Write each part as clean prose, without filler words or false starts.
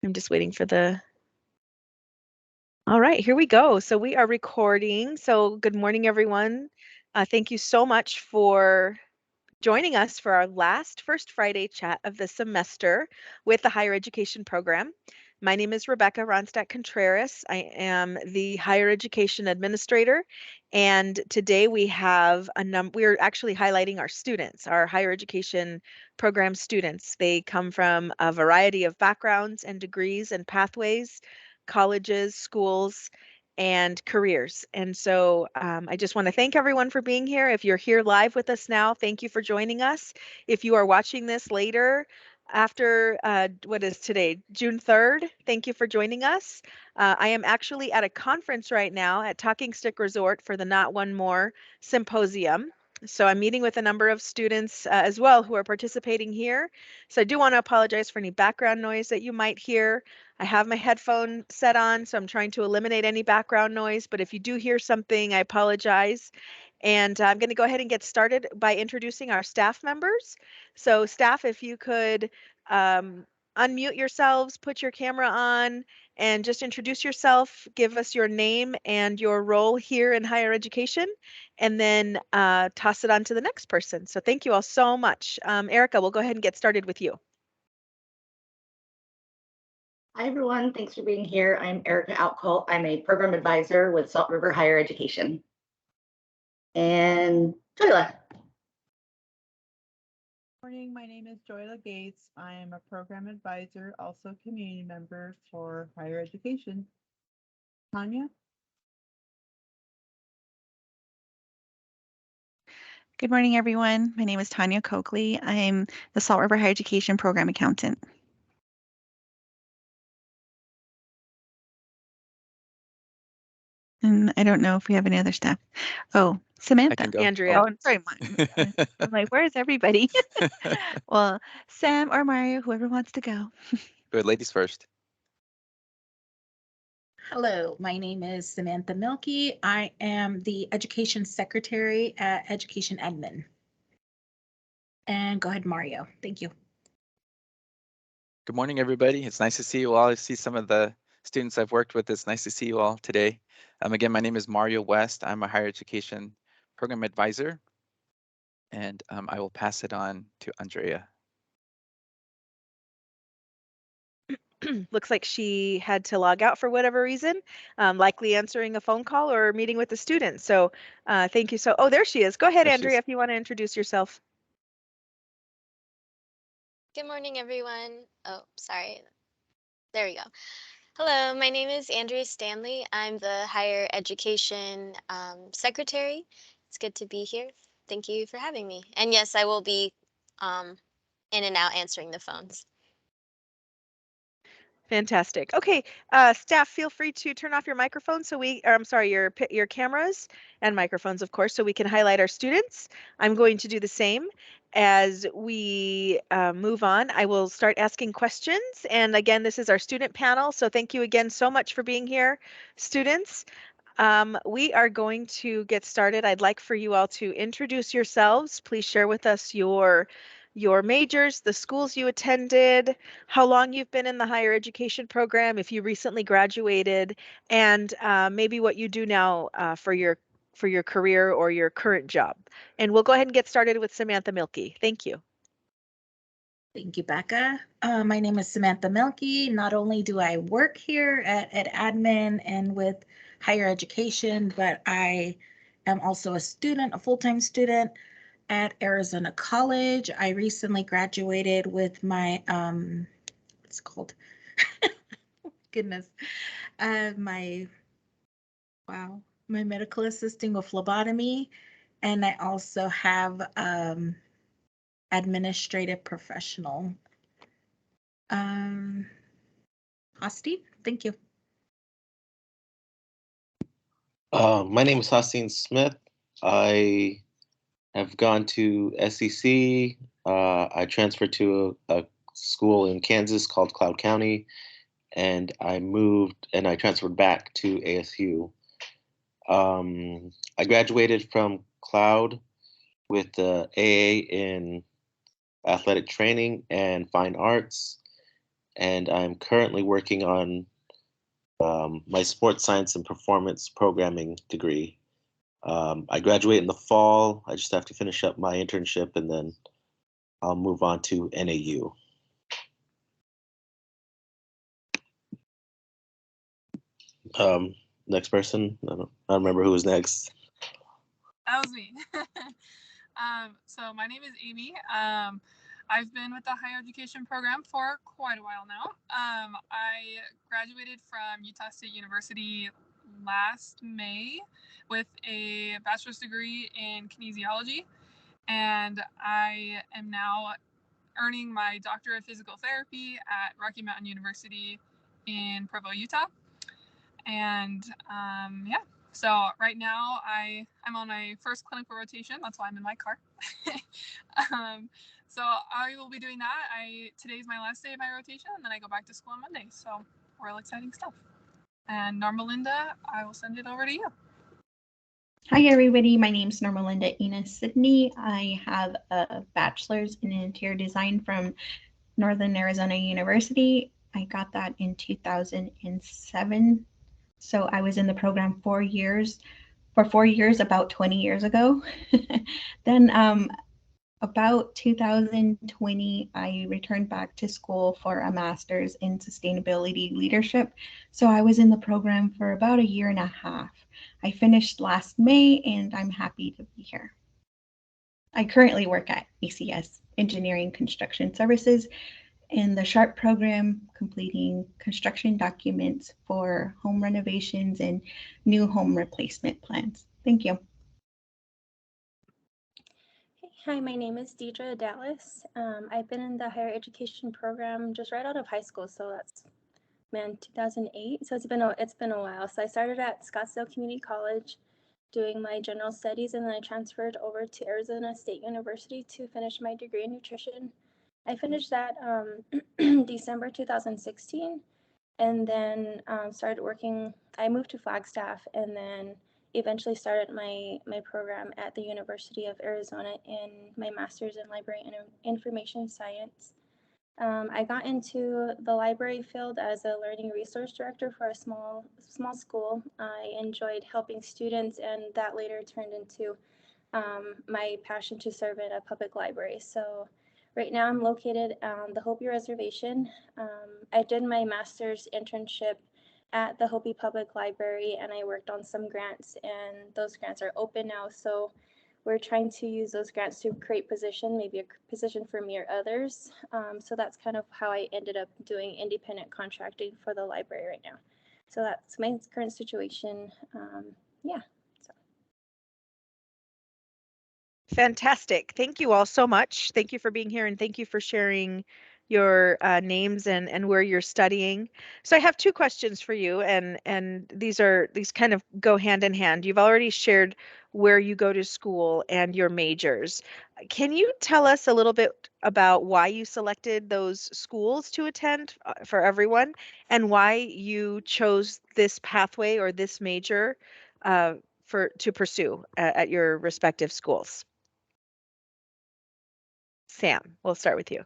I'm just waiting for the. All right, here we go. So we are recording. So good morning, everyone. Thank you so much for joining us for our last First Friday chat of the semester with the higher education program. My name is Rebecca Ronstadt-Contreras. I am the higher education administrator, and today we have we're actually highlighting our students, our higher education program students. They come from a variety of backgrounds and degrees and pathways, colleges, schools, and careers. And so I just want to thank everyone for being here. If you're here live with us now, thank you for joining us. If you are watching this later, after what is today, June 3rd, thank you for joining us. I am actually at a conference right now at Talking Stick Resort for the Not One More Symposium. So I'm meeting with a number of students as well who are participating here. So I do want to apologize for any background noise that you might hear. I have my headphone set on, so I'm trying to eliminate any background noise, but if you do hear something, I apologize. And I'm going to go ahead and get started by introducing our staff members. So staff, if you could unmute yourselves, put your camera on, and just introduce yourself, give us your name and your role here in higher education, and then toss it on to the next person. So thank you all so much. Erica, we'll go ahead and get started with you. Hi, everyone. Thanks for being here. I'm Erica Outcall. I'm a program advisor with Salt River Higher Education. And Joyla. Morning, my name is Joyla Gates. I am a program advisor, also community member for higher education. Tanya? Good morning, everyone. My name is Tanya Coakley. I'm the Salt River Higher Education Program Accountant. And I don't know if we have any other staff. Oh, Samantha. I can go. Andrea. Oh, sorry. I'm like, where is everybody? Well, Sam or Mario, whoever wants to go. Good, ladies first. Hello, my name is Samantha Mielkey. I am the Education Secretary at Education Admin. And go ahead, Mario. Thank you. Good morning, everybody. It's nice to see you all. I see some of the students I've worked with. It's nice to see you all today. Again, my name is Mario West. I'm a higher education program advisor, and I will pass it on to Andrea. Looks like she had to log out for whatever reason, likely answering a phone call or meeting with the students. So thank you. So, oh, there she is. Go ahead, Andrea, if you want to introduce yourself. Good morning, everyone. Oh, sorry. There we go. Hello, my name is Andrea Stanley. I'm the higher education secretary. It's good to be here. Thank you for having me. And yes, I will be in and out answering the phones. Fantastic. Okay, staff, feel free to turn off your microphone or I'm sorry, your cameras and microphones, of course, so we can highlight our students. I'm going to do the same as we move on. I will start asking questions. And again, this is our student panel. So thank you again so much for being here, students. We are going to get started. I'd like for you all to introduce yourselves. Please share with us your majors, the schools you attended, how long you've been in the higher education program, if you recently graduated, and maybe what you do now for your career or your current job. And we'll go ahead and get started with Samantha Mielkey. Thank you. Thank you, Becca. My name is Samantha Mielkey. Not only do I work here at admin and with higher education, but I am also a student, a full-time student at Arizona College. I recently graduated with my, what's it called? Goodness. My medical assisting with phlebotomy. And I also have administrative professional. Hosteen, thank you. My name is Hosteen Smith. I have gone to SEC. I transferred to a school in Kansas called Cloud County, and I transferred back to ASU. I graduated from Cloud with the AA in athletic training and fine arts. and I'm currently working on my sports science and performance programming degree. I graduate in the fall. I just have to finish up my internship, and then I'll move on to NAU. Next person. I don't remember who was next. That was me. So my name is Aimee. I've been with the higher education program for quite a while now. I graduated from Utah State University last May with a bachelor's degree in kinesiology, and I am now earning my doctorate of physical therapy at Rocky Mountain University in Provo, Utah. And yeah, so right now I'm on my first clinical rotation. That's why I'm in my car. So I will be doing that. Today's my last day of my rotation, and then I go back to school on Monday. So real exciting stuff. And Normalinda, I will send it over to you. Hi, everybody. My name is Normalinda Sidney. I have a bachelor's in interior design from Northern Arizona University. I got that in 2007. So I was in the program 4 years. For 4 years, about 20 years ago. Then about 2020, I returned back to school for a master's in sustainability leadership. So I was in the program for about 1.5 years. I finished last May, and I'm happy to be here. I currently work at ACS Engineering Construction Services in the SHARP program, completing construction documents for home renovations and new home replacement plans. Thank you. Hi, my name is Deidra Dallas. I've been in the higher education program just right out of high school, so that's 2008. So it's been a while. So I started at Scottsdale Community College doing my general studies, and then I transferred over to Arizona State University to finish my degree in nutrition. I finished that December 2016, and then started working. I moved to Flagstaff, and then eventually started my program at the University of Arizona in my master's in library and information science. I got into the library field as a learning resource director for a small school. I enjoyed helping students, and that later turned into my passion to serve in a public library. So right now I'm located on the Hopi Reservation. I did my master's internship at the Hopi Public Library, and I worked on some grants, and those grants are open now. So we're trying to use those grants to create position, maybe a position for me or others. So that's kind of how I ended up doing independent contracting for the library right now. So that's my current situation. Yeah. Fantastic. Thank you all so much. Thank you for being here, and thank you for sharing your names and where you're studying. So I have 2 questions for you, and these kind of go hand in hand. You've already shared where you go to school and your majors. Can you tell us a little bit about why you selected those schools to attend for everyone, and why you chose this pathway or this major to pursue at your respective schools? Sam, we'll start with you.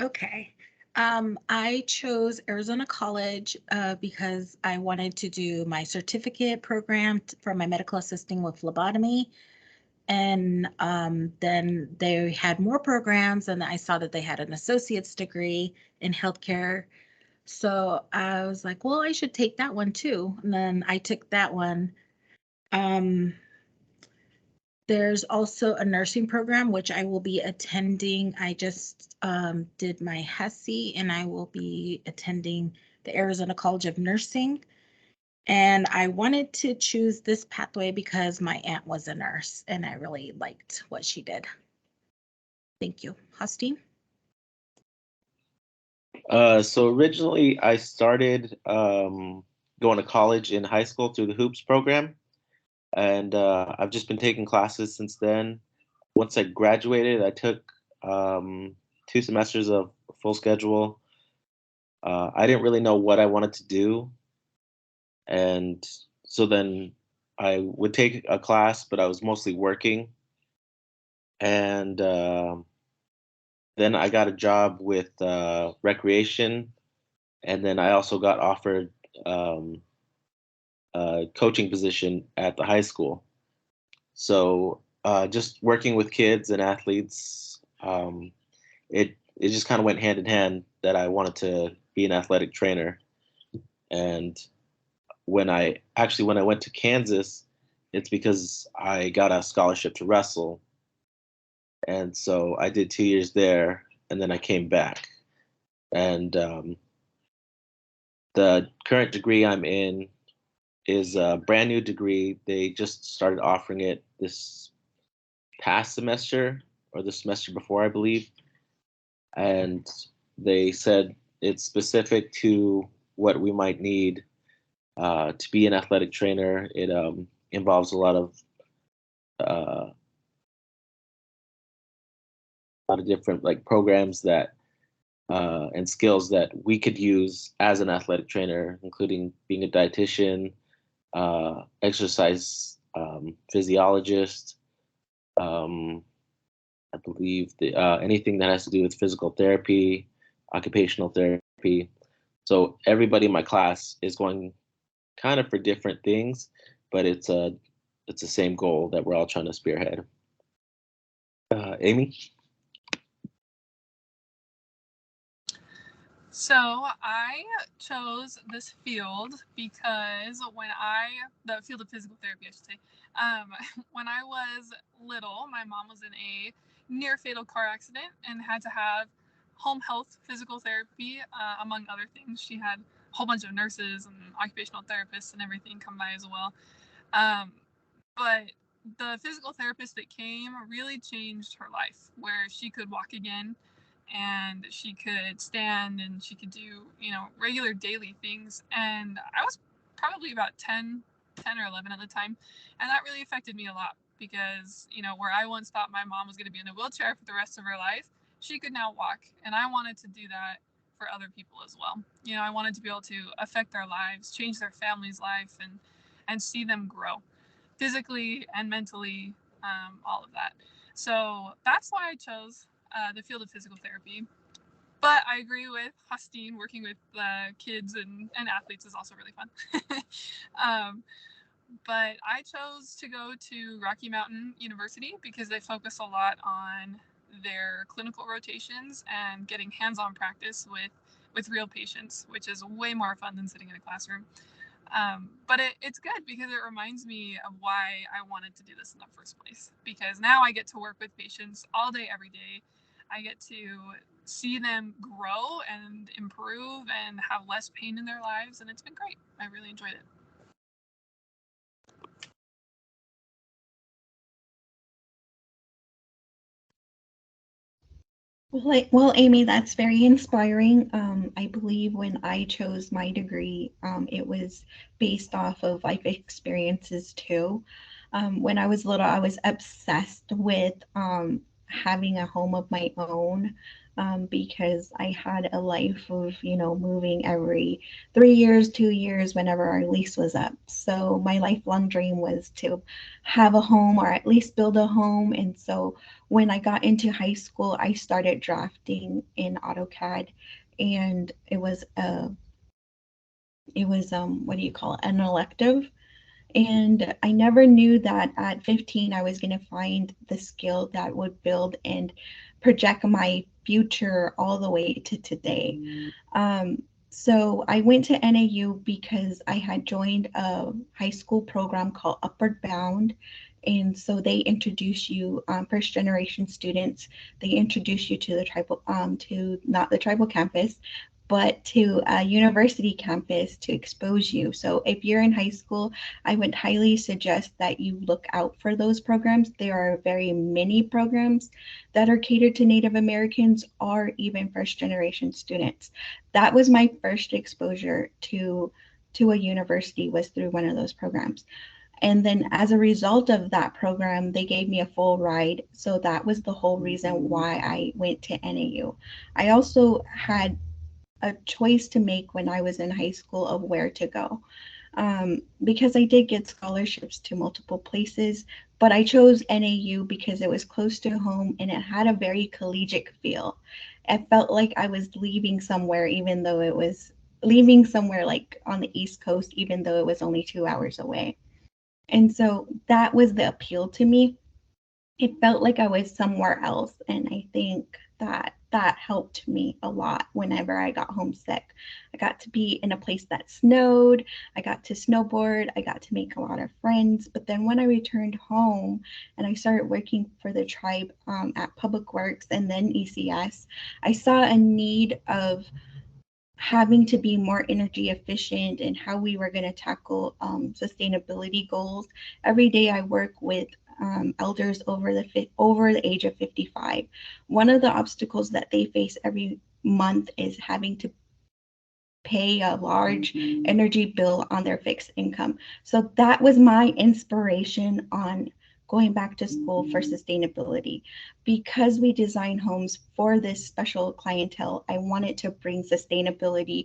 Okay. I chose Arizona College because I wanted to do my certificate program for my medical assisting with phlebotomy. And then they had more programs, and I saw that they had an associate's degree in healthcare. So I was like, well, I should take that one too. And then I took that one. There's also a nursing program, which I will be attending. I just did my HESI, and I will be attending the Arizona College of Nursing. And I wanted to choose this pathway because my aunt was a nurse, and I really liked what she did. Thank you. Hosteen? So originally I started going to college in high school through the Hoops program. And I've just been taking classes since then. Once I graduated, I took 2 semesters of full schedule. I didn't really know what I wanted to do. And so then I would take a class, but I was mostly working. And then I got a job with recreation, and then I also got offered a coaching position at the high school. So just working with kids and athletes, it just kind of went hand in hand that I wanted to be an athletic trainer. And when I went to Kansas, it's because I got a scholarship to wrestle. And so I did 2 years there, and then I came back. And the current degree I'm in is a brand new degree. They just started offering it this past semester or the semester before, I believe. And they said it's specific to what we might need to be an athletic trainer. It involves uh, a lot of different like programs that and skills that we could use as an athletic trainer, including being a dietitian, exercise physiologist. I believe anything that has to do with physical therapy, occupational therapy. So everybody in my class is going kind of for different things, but it's the same goal that we're all trying to spearhead. Aimee? So I chose this field because the field of physical therapy, I should say, when I was little, my mom was in a near fatal car accident and had to have home health physical therapy, among other things. She had a whole bunch of nurses and occupational therapists and everything come by as well. But the physical therapist that came really changed her life, where she could walk again and she could stand and she could do, regular daily things. And I was probably about 10 or 11 at the time. And that really affected me a lot because, where I once thought my mom was going to be in a wheelchair for the rest of her life, she could now walk. And I wanted to do that for other people as well. I wanted to be able to affect their lives, change their family's life, and see them grow physically and mentally, all of that. So that's why I chose the field of physical therapy. But I agree with Hosteen, working with kids and athletes is also really fun. But I chose to go to Rocky Mountain University because they focus a lot on their clinical rotations and getting hands-on practice with real patients, which is way more fun than sitting in a classroom. But it's good because it reminds me of why I wanted to do this in the first place. Because now I get to work with patients all day, every day. I get to see them grow and improve and have less pain in their lives. And it's been great. I really enjoyed it. Well, Aimee, that's very inspiring. I believe when I chose my degree, it was based off of life experiences too. When I was little, I was obsessed with having a home of my own because I had a life of, moving every 3 years, 2 years, whenever our lease was up. So my lifelong dream was to have a home or at least build a home. And so when I got into high school, I started drafting in AutoCAD, and it was what do you call it, an elective. And I never knew that at 15 I was going to find the skill that would build and project my future all the way to today. So I went to NAU because I had joined a high school program called Upward Bound. And so they introduce you, first generation students, they introduce you to the tribal, to not the tribal campus, but to a university campus to expose you. So if you're in high school, I would highly suggest that you look out for those programs. There are very many programs that are catered to Native Americans or even first generation students. That was my first exposure to a university, was through one of those programs. And then as a result of that program, they gave me a full ride. So that was the whole reason why I went to NAU. I also had a choice to make when I was in high school of where to go. Because I did get scholarships to multiple places, but I chose NAU because it was close to home and it had a very collegiate feel. It felt like I was leaving somewhere, even though it was leaving somewhere like on the East Coast, even though it was only 2 hours away. And so that was the appeal to me. It felt like I was somewhere else. And I think that helped me a lot whenever I got homesick. I got to be in a place that snowed. I got to snowboard. I got to make a lot of friends. But then when I returned home and I started working for the tribe at Public Works and then ECS, I saw a need of having to be more energy efficient and how we were going to tackle sustainability goals. Every day I work with elders over the age of 55. One of the obstacles that they face every month is having to pay a large energy bill on their fixed income. So that was my inspiration on going back to school for sustainability. Because we design homes for this special clientele, I wanted to bring sustainability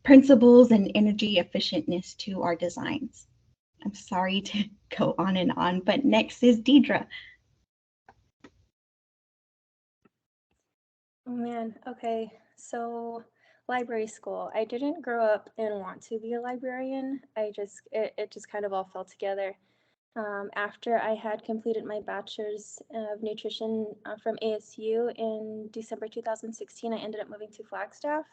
principles and energy efficientness to our designs. I'm sorry to go on, but next is Deidra. Oh man, okay. So library school. I didn't grow up and want to be a librarian. It just kind of all fell together. After I had completed my bachelor's of nutrition from ASU in December 2016, I ended up moving to Flagstaff.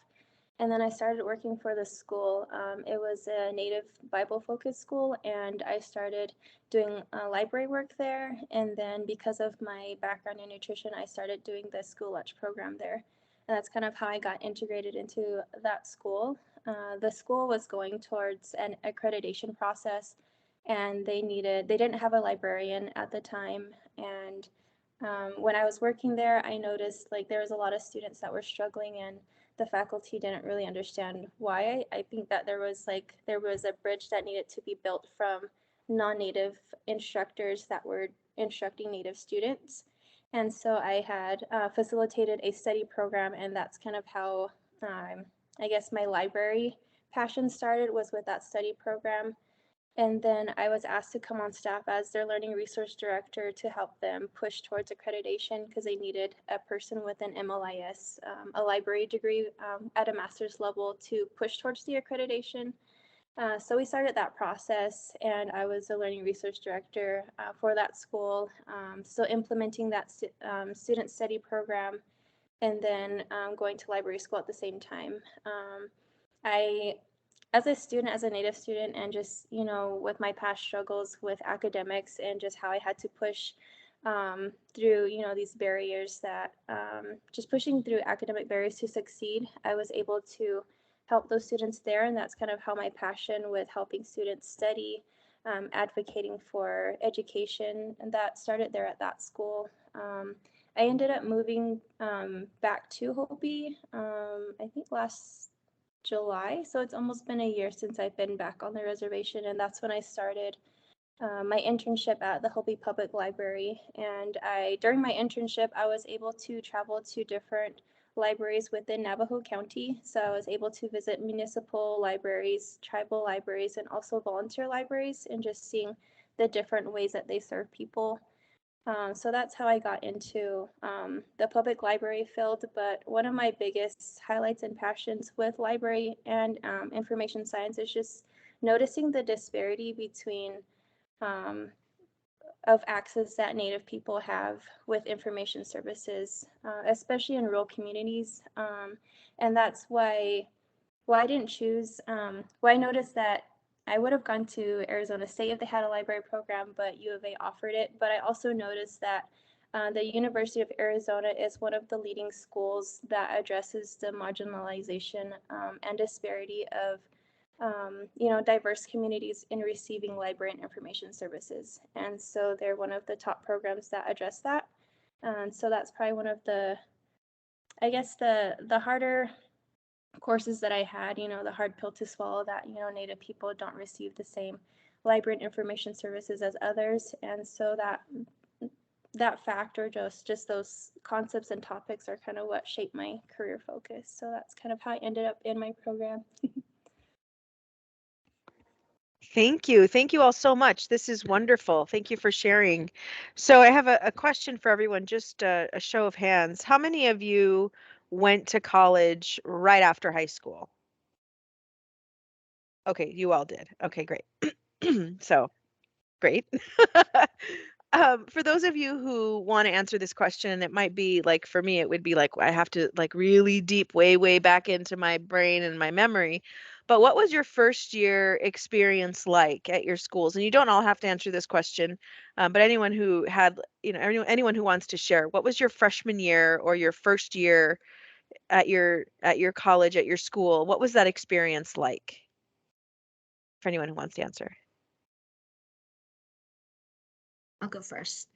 And then I started working for the school. It was a native Bible focused school, and I started doing library work there. And then because of my background in nutrition, I started doing the school lunch program there. And that's kind of how I got integrated into that school. The school was going towards an accreditation process, and they didn't have a librarian at the time. And when I was working there, I noticed like there was a lot of students that were struggling, and the faculty didn't really understand why. I think that there was a bridge that needed to be built from non-native instructors that were instructing native students. And so I had facilitated a study program, and that's kind of how I guess my library passion started, was with that study program. And then I was asked to come on staff as their learning resource director to help them push towards accreditation, because they needed a person with an MLIS, a library degree at a master's level, to push towards the accreditation. So we started that process, and I was the learning resource director for that school. So implementing that student study program, and then going to library school at the same time. I As a student, as a native student, and just, with my past struggles with academics and just how I had to push through, these barriers that just pushing through academic barriers to succeed, I was able to help those students there. And that's kind of how my passion with helping students study, advocating for education, and that started there at that school. I ended up moving back to Hopi, I think last July. So it's almost been a year since I've been back on the reservation, and that's when I started my internship at the Hopi Public Library. And during my internship, I was able to travel to different libraries within Navajo County. So I was able to visit municipal libraries, tribal libraries, and also volunteer libraries, and just seeing the different ways that they serve people. So that's how I got into the public library field. But one of my biggest highlights and passions with library and information science is just noticing the disparity between of access that Native people have with information services, especially in rural communities. And that's why I didn't choose, I noticed that I would have gone to Arizona State if they had a library program, but U of A offered it. But I also noticed that the University of Arizona is one of the leading schools that addresses the marginalization and disparity of diverse communities in receiving library and information services. And so they're one of the top programs that address that. And so that's probably one of the, I guess, the harder courses that I had, the hard pill to swallow, that, Native people don't receive the same library and information services as others. And so that fact, or just those concepts and topics, are kind of what shaped my career focus. So that's kind of how I ended up in my program. Thank you. Thank you all so much. This is wonderful. Thank you for sharing. So I have a question for everyone, just a show of hands. How many of you went to college right after high school? Okay, you all did. Okay, great. So great. For those of you who want to answer this question, it might be like for me, it would be like I have to like really deep, way back into my brain and my memory. But what was your first year experience like at your schools? And you don't all have to answer this question, but anyone who had, anyone who wants to share, what was your freshman year or your first year at your college, at your school? What was that experience like? For anyone who wants to answer. I'll go first.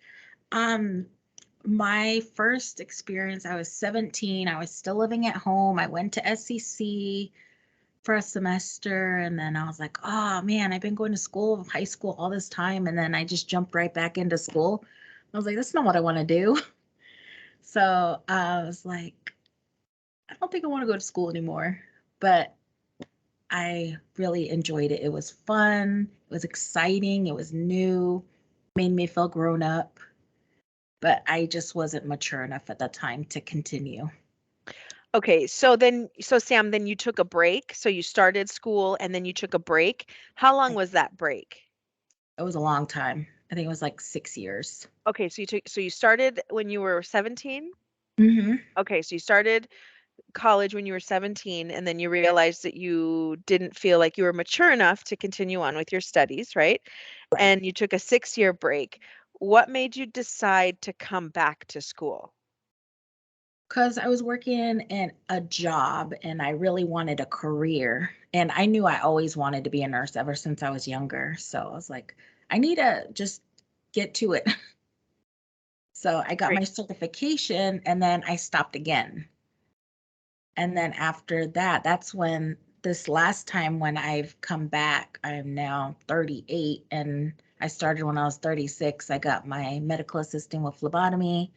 My first experience, I was 17. I was still living at home. I went to SEC for a semester, and then I was like, oh man, I've been going to school, high school all this time, and then I just jumped right back into school. I was like, that's not what I want to do. So I was like, I don't think I want to go to school anymore, but I really enjoyed it. It was fun. It was exciting. It was new, made me feel grown up, but I just wasn't mature enough at that time to continue. Okay, so Sam, then you took a break. So you started school and then you took a break. How long was that break? It was a long time. I think it was like 6 years. Okay, so you started when you were 17? Mm-hmm. Okay, so you started college when you were 17 and then you realized that you didn't feel like you were mature enough to continue on with your studies, right? Right. And you took a 6-year break. What made you decide to come back to school? Because I was working in a job and I really wanted a career. And I knew I always wanted to be a nurse ever since I was younger. So I was like, I need to just get to it. So I got Great. my certification and then I stopped again. And then after that, that's when this last time when I've come back, I'm now 38 and I started when I was 36. I got my medical assistant with phlebotomy.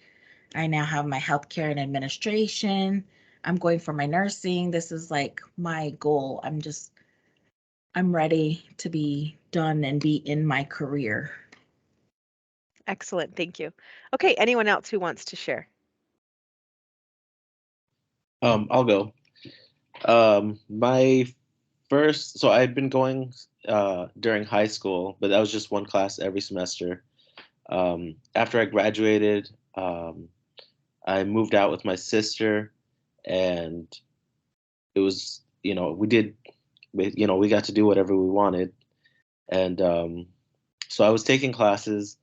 I now have my healthcare and administration. I'm going for my nursing. This is like my goal. I'm ready to be done and be in my career. Excellent. Thank you. Okay, anyone else who wants to share? I'll go. My first, so I'd been going during high school, but that was just one class every semester. After I graduated, I moved out with my sister, and it was, we got to do whatever we wanted. And so I was taking classes,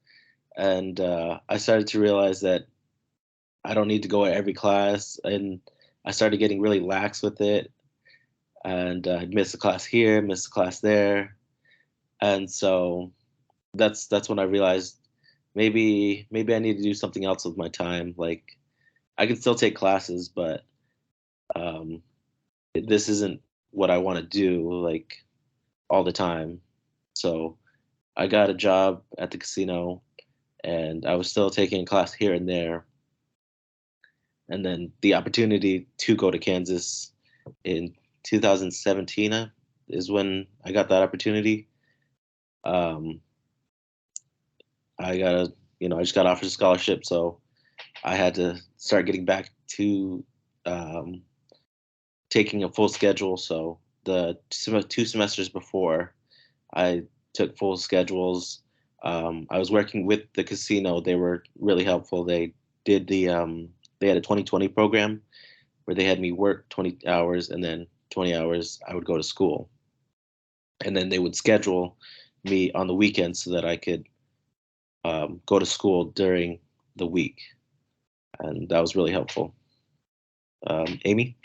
and I started to realize that I don't need to go to every class, and I started getting really lax with it. And I'd miss a class here, miss a class there, and so that's when I realized maybe I need to do something else with my time. Like I can still take classes, but um, this isn't what I want to do like all the time. So I got a job at the casino, and I was still taking a class here and there. And then the opportunity to go to Kansas in 2017 is when I got that opportunity. Um, I just got offered a scholarship, so I had to start getting back to um, taking a full schedule. So the 2 semesters before, I took full schedules. I was working with the casino. They were really helpful. Did they had a 2020 program where they had me work 20 hours and then 20 hours I would go to school. And then they would schedule me on the weekends so that I could go to school during the week. And that was really helpful. Aimee?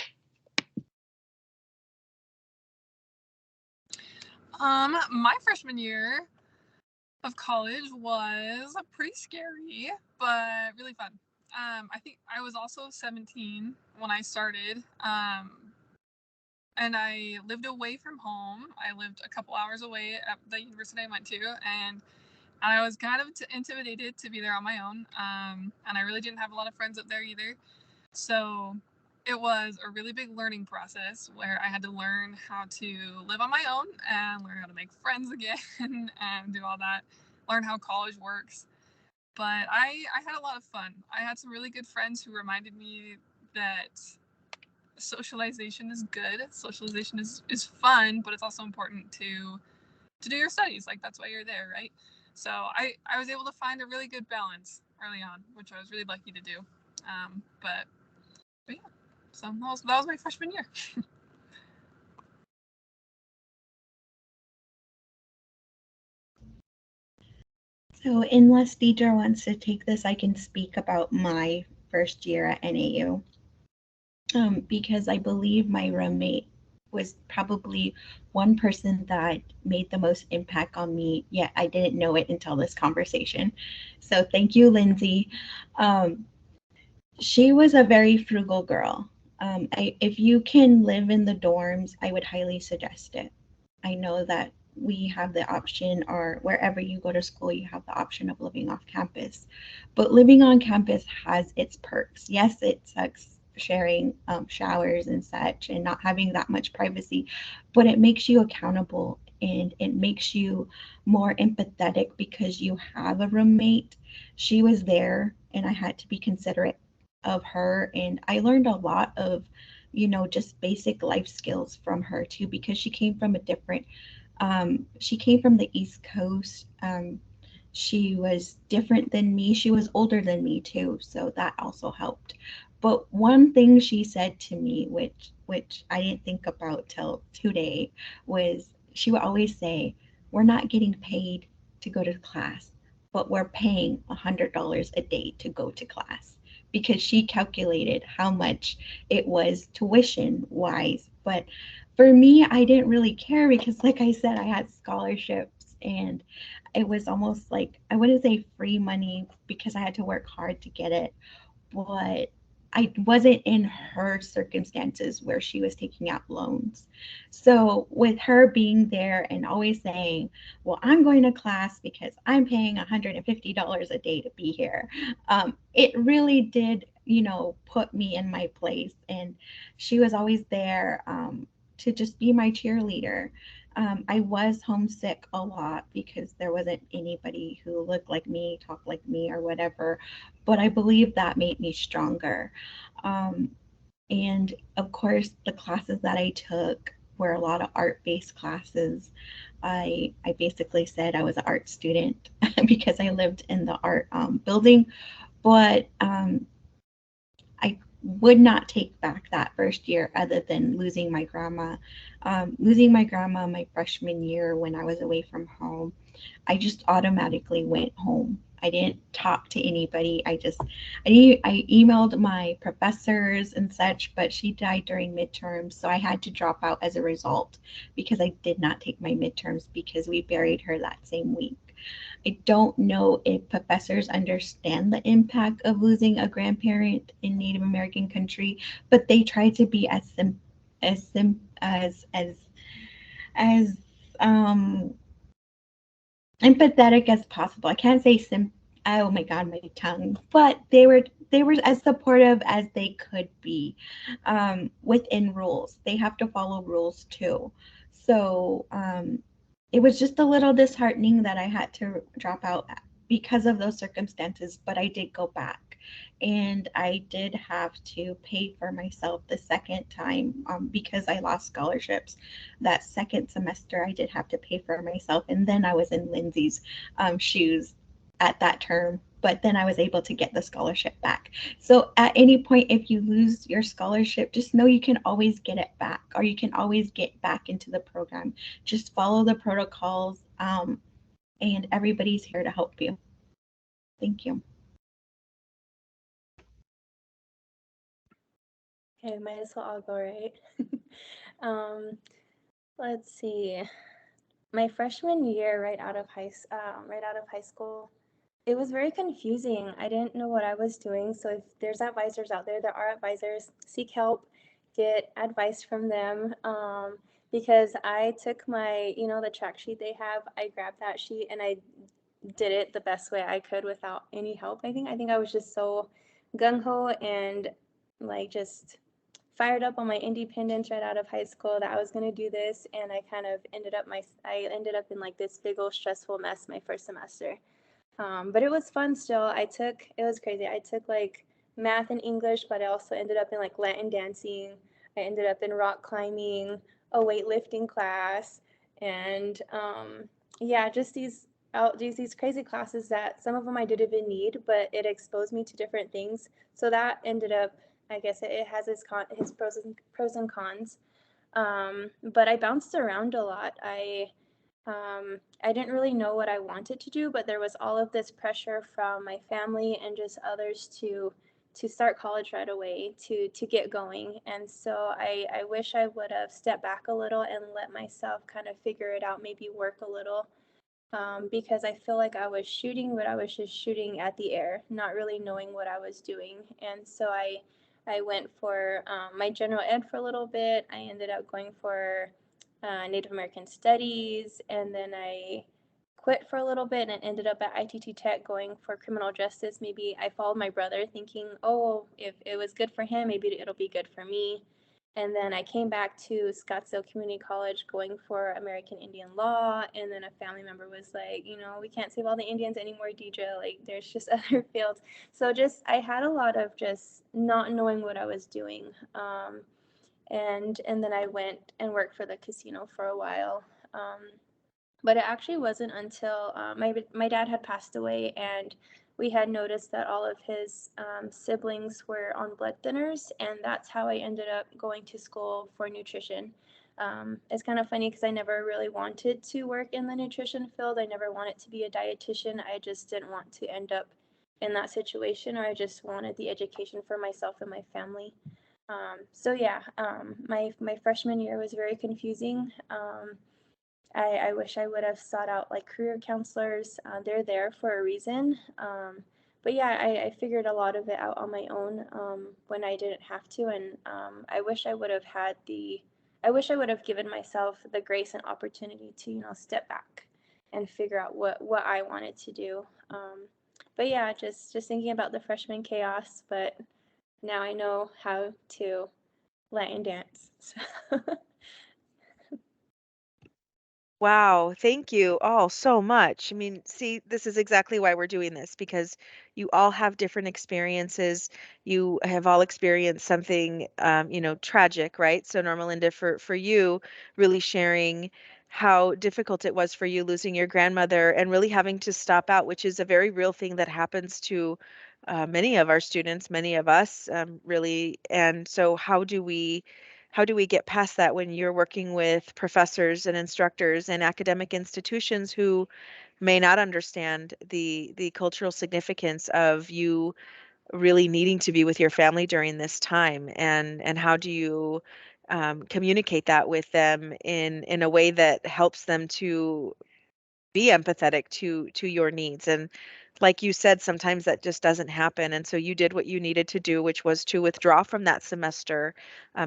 My freshman year of college was pretty scary, but really fun. I think I was also 17 when I started, and I lived away from home. I lived a couple hours away at the university I went to, and I was kind of intimidated to be there on my own, and I really didn't have a lot of friends up there either. So it was a really big learning process where I had to learn how to live on my own and learn how to make friends again and do all that, learn how college works. But I had a lot of fun. I had some really good friends who reminded me that socialization is good. Socialization is fun, but it's also important to do your studies. Like, that's why you're there, right? So I was able to find a really good balance early on, which I was really lucky to do. But yeah, so that was my freshman year. So unless Deidra wants to take this, I can speak about my first year at NAU. Because I believe my roommate was probably one person that made the most impact on me, yet I didn't know it until this conversation. So thank you, Lindsay. She was a very frugal girl. If you can live in the dorms, I would highly suggest it. I know that we have the option, or wherever you go to school, you have the option of living off campus. But living on campus has its perks. Yes, it sucks sharing showers and such and not having that much privacy, but it makes you accountable and it makes you more empathetic because you have a roommate. She was there and I had to be considerate of her, and I learned a lot of, just basic life skills from her too, because she came from a different she came from the East Coast. She was different than me. She was older than me too, so that also helped. But one thing she said to me, which I didn't think about till today, was she would always say, "We're not getting paid to go to class, but we're paying $100 a day to go to class," because she calculated how much it was tuition wise. But for me, I didn't really care because, like I said, I had scholarships and it was almost like, I wouldn't say free money because I had to work hard to get it, but I wasn't in her circumstances where she was taking out loans. So with her being there and always saying, "Well, I'm going to class because I'm paying $150 a day to be here," it really did, put me in my place. And she was always there to just be my cheerleader. I was homesick a lot because there wasn't anybody who looked like me, talked like me, or whatever. But I believe that made me stronger. Um, and of course, the classes that I took were a lot of art-based classes. I basically said I was an art student because I lived in the art building, but I would not take back that first year other than losing my grandma. Losing my grandma my freshman year when I was away from home, I just automatically went home. I didn't talk to anybody. I emailed my professors and such, but she died during midterms, so I had to drop out as a result because I did not take my midterms because we buried her that same week. I don't know if professors understand the impact of losing a grandparent in Native American country, but they try to be as sim, as empathetic as possible. I can't say oh my god, my tongue. But they were as supportive as they could be within rules. They have to follow rules too. So it was just a little disheartening that I had to drop out because of those circumstances, but I did go back. And I did have to pay for myself the second time because I lost scholarships. That second semester, I did have to pay for myself. And then I was in Lindsay's shoes at that term, but then I was able to get the scholarship back. So at any point, if you lose your scholarship, just know you can always get it back, or you can always get back into the program. Just follow the protocols, and everybody's here to help you. Thank you. Okay, might as well all go, right? Let's see. My freshman year, right out of high school, it was very confusing. I didn't know what I was doing. So if there's advisors out there, there are advisors, seek help, get advice from them. Because I took my, the track sheet they have, I grabbed that sheet and I did it the best way I could without any help. I think I was just so gung ho and like just fired up on my independence right out of high school that I was going to do this, and I kind of I ended up in like this big old stressful mess my first semester. But it was fun still. It was crazy. I took like math and English, but I also ended up in like Latin dancing. I ended up in rock climbing, a weightlifting class, and yeah, just these crazy classes that some of them I didn't even need, but it exposed me to different things. So that ended up, I guess it has his pros and cons. But I bounced around a lot. I didn't really know what I wanted to do, but there was all of this pressure from my family and just others to start college right away, to get going. And so I wish I would have stepped back a little and let myself kind of figure it out, maybe work a little, because I feel like I was shooting, but I was just shooting at the air, not really knowing what I was doing. And so I went for my general ed for a little bit. I ended up going for Native American Studies, and then I quit for a little bit and ended up at ITT Tech going for criminal justice. Maybe I followed my brother thinking, oh, if it was good for him, maybe it'll be good for me. And then I came back to Scottsdale Community College going for American Indian Law. And then a family member was like, we can't save all the Indians anymore, Deidra. Like, there's just other fields. So I had a lot of just not knowing what I was doing. And then I went and worked for the casino for a while. But it actually wasn't until my dad had passed away, and we had noticed that all of his siblings were on blood thinners, and that's how I ended up going to school for nutrition. It's kind of funny because I never really wanted to work in the nutrition field. I never wanted to be a dietitian. I just didn't want to end up in that situation, or I just wanted the education for myself and my family. So yeah, my freshman year was very confusing. I wish I would have sought out like career counselors. They're there for a reason. But yeah, I figured a lot of it out on my own when I didn't have to. And I wish I would have I wish I would have given myself the grace and opportunity to, step back and figure out what I wanted to do. But yeah, just thinking about the freshman chaos, but now I know how to Latin dance. So. Wow, thank you all so much. I mean, see, this is exactly why we're doing this, because you all have different experiences. You have all experienced something, tragic, right? So, Normalinda, for you, really sharing how difficult it was for you losing your grandmother and really having to stop out, which is a very real thing that happens to many of our students, many of us, really. And so, how do we get past that when you're working with professors and instructors and academic institutions who may not understand the cultural significance of you really needing to be with your family during this time, and how do you communicate that with them in a way that helps them to be empathetic to your needs? And like you said, sometimes that just doesn't happen, and so you did what you needed to do, which was to withdraw from that semester,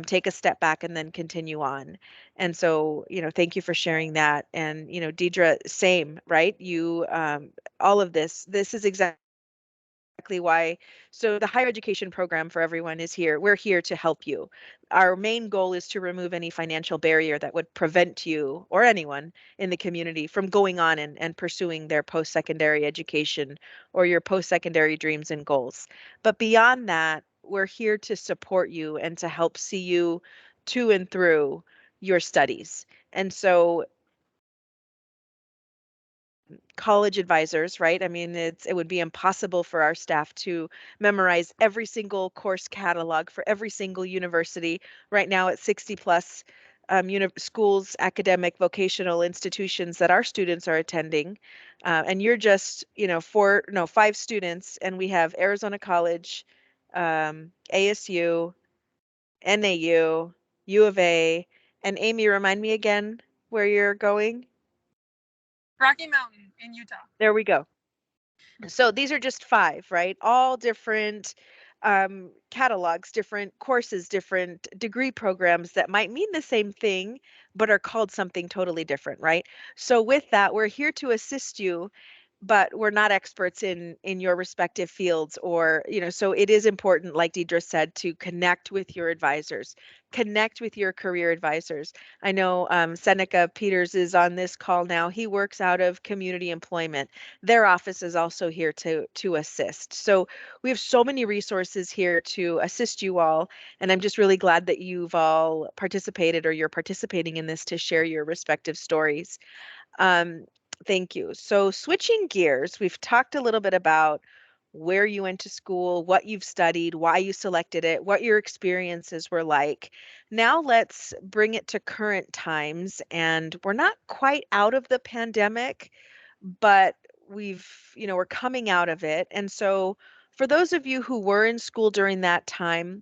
take a step back, and then continue on. And so, thank you for sharing that. And Deidra, same, right? You all of this is exactly why. So the higher education program for everyone is here. We're here to help you. Our main goal is to remove any financial barrier that would prevent you or anyone in the community from going on and pursuing their post-secondary education or your post-secondary dreams and goals. But beyond that, we're here to support you and to help see you to and through your studies. And so college advisors, right? I mean, it would be impossible for our staff to memorize every single course catalog for every single university right now at 60 plus schools, academic, vocational institutions that our students are attending. And you're just, five students, and we have Arizona College, ASU, NAU, U of A, and Aimee, remind me again where you're going. Rocky Mountain in Utah. There we go. So these are just five, right? All different catalogs, different courses, different degree programs that might mean the same thing, but are called something totally different, right? So with that, we're here to assist you but we're not experts in your respective fields, or so it is important, like Deidra said, to connect with your advisors, connect with your career advisors. I know Seneca Peters is on this call now. He works out of community employment. Their office is also here to assist. So we have so many resources here to assist you all, and I'm just really glad that you've all participated, or you're participating in this, to share your respective stories. um, Thank you. So switching gears, we've talked a little bit about where you went to school, what you've studied, why you selected it, what your experiences were like. Now let's bring it to current times. And we're not quite out of the pandemic, but we're coming out of it. And so for those of you who were in school during that time,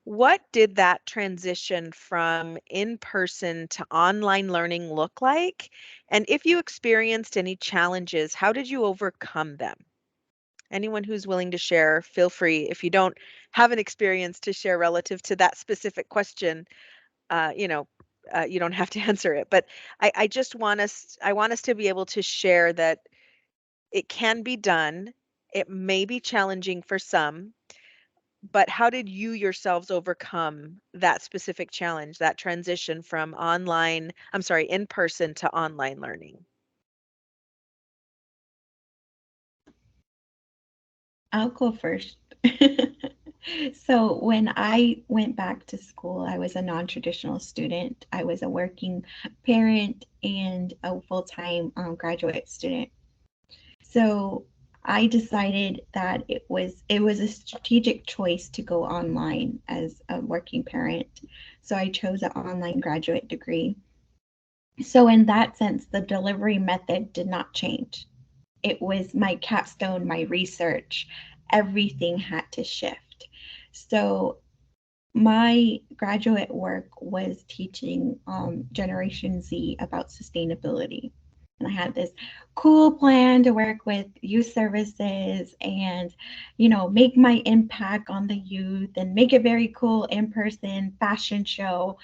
what did that transition from in-person to online learning look like? And if you experienced any challenges, how did you overcome them? Anyone who's willing to share, feel free. If you don't have an experience to share relative to that specific question, you don't have to answer it. But I want us to be able to share that it can be done. It may be challenging for some, but how did you yourselves overcome that specific challenge, that transition from in person to online learning? I'll go first. So when I went back to school, I was a non-traditional student. I was a working parent and a full-time graduate student. So I decided that it was a strategic choice to go online as a working parent. So I chose an online graduate degree. So in that sense, the delivery method did not change. It was my capstone, my research, everything had to shift. So my graduate work was teaching Generation Z about sustainability. And I had this cool plan to work with youth services and, make my impact on the youth and make a very cool in-person fashion show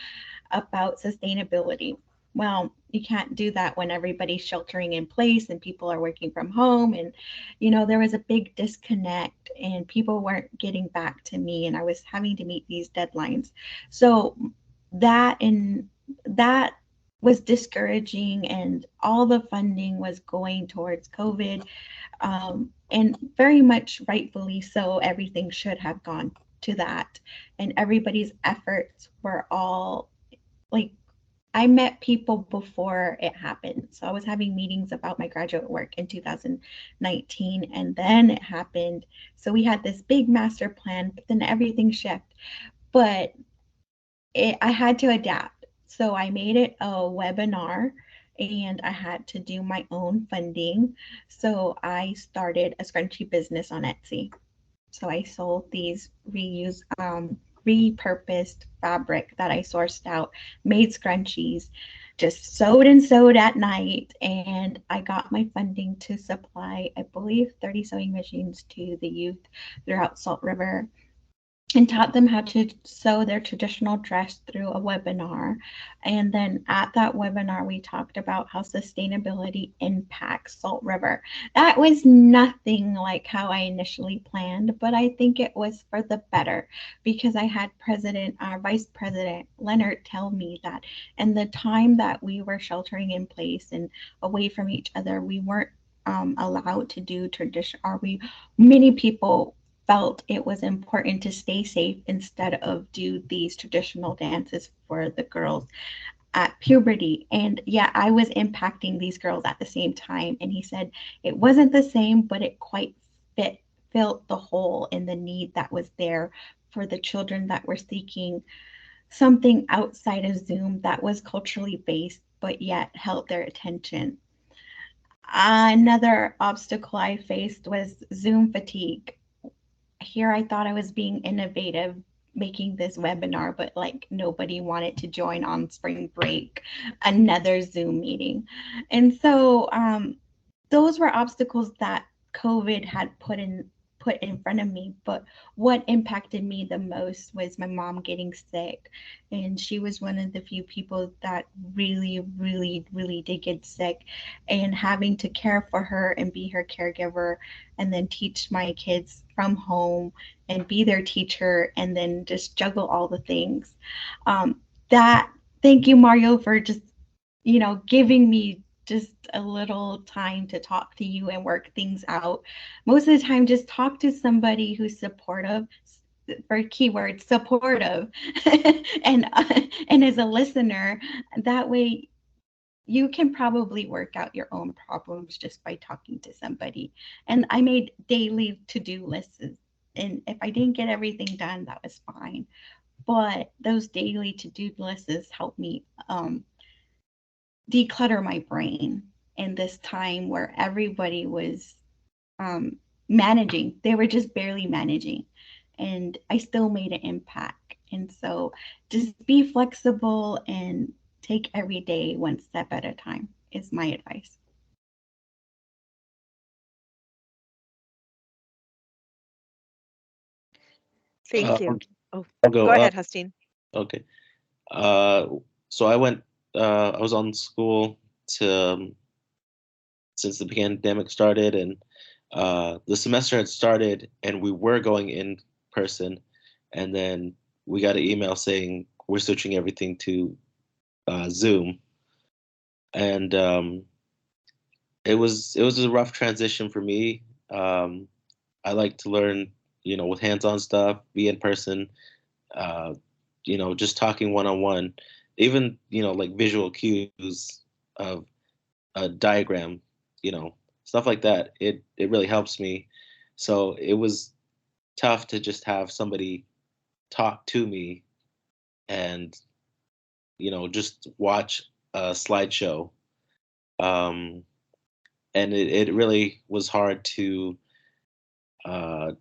about sustainability. Well, you can't do that when everybody's sheltering in place and people are working from home. And, there was a big disconnect and people weren't getting back to me and I was having to meet these deadlines. So that was discouraging and all the funding was going towards COVID. And very much rightfully so, everything should have gone to that. And everybody's efforts were all like, I met people before it happened. So I was having meetings about my graduate work in 2019 and then it happened. So we had this big master plan, but then everything shifted. But I had to adapt. So I made it a webinar and I had to do my own funding. So I started a scrunchie business on Etsy. So I sold these repurposed fabric that I sourced out, made scrunchies, just sewed and sewed at night. And I got my funding to supply, I believe, 30 sewing machines to the youth throughout Salt River and taught them how to sew their traditional dress through a webinar. And then at that webinar, we talked about how sustainability impacts Salt River. That was nothing like how I initially planned, but I think it was for the better because I had Vice President Leonard tell me that in the time that we were sheltering in place and away from each other, we weren't allowed to do many people felt it was important to stay safe instead of do these traditional dances for the girls at puberty. And yeah, I was impacting these girls at the same time. And he said it wasn't the same, but it quite filled the hole in the need that was there for the children that were seeking something outside of Zoom that was culturally based, but yet held their attention. Another obstacle I faced was Zoom fatigue. Here I thought I was being innovative making this webinar, but like nobody wanted to join on spring break, another Zoom meeting. And so those were obstacles that COVID had put in put in front of me. But what impacted me the most was my mom getting sick. And she was one of the few people that really, really, really did get sick. And having to care for her and be her caregiver and then teach my kids from home and be their teacher and then just juggle all the things. That thank you, Mario, for just, giving me just a little time to talk to you and work things out. Most of the time, just talk to somebody who's supportive, for keyword supportive, and as a listener. That way, you can probably work out your own problems just by talking to somebody. And I made daily to-do lists. And if I didn't get everything done, that was fine. But those daily to-do lists helped me declutter my brain in this time where everybody was um, managing. They were just barely managing. And I still made an impact. And so just be flexible and take every day one step at a time is my advice. Thank you. Um, Oh, I'll go go. ahead, Hosteen. Okay. So I went. I was on school to since the pandemic started, and the semester had started, and we were going in person, and then we got an email saying we're switching everything to Zoom, and it was a rough transition for me. Um, I like to learn, with hands-on stuff, be in person, uh, just talking one-on-one, even, like visual cues of a diagram, stuff like that. It really helps me. So it was tough to just have somebody talk to me and, just watch a slideshow. Um, and it really was hard to uh,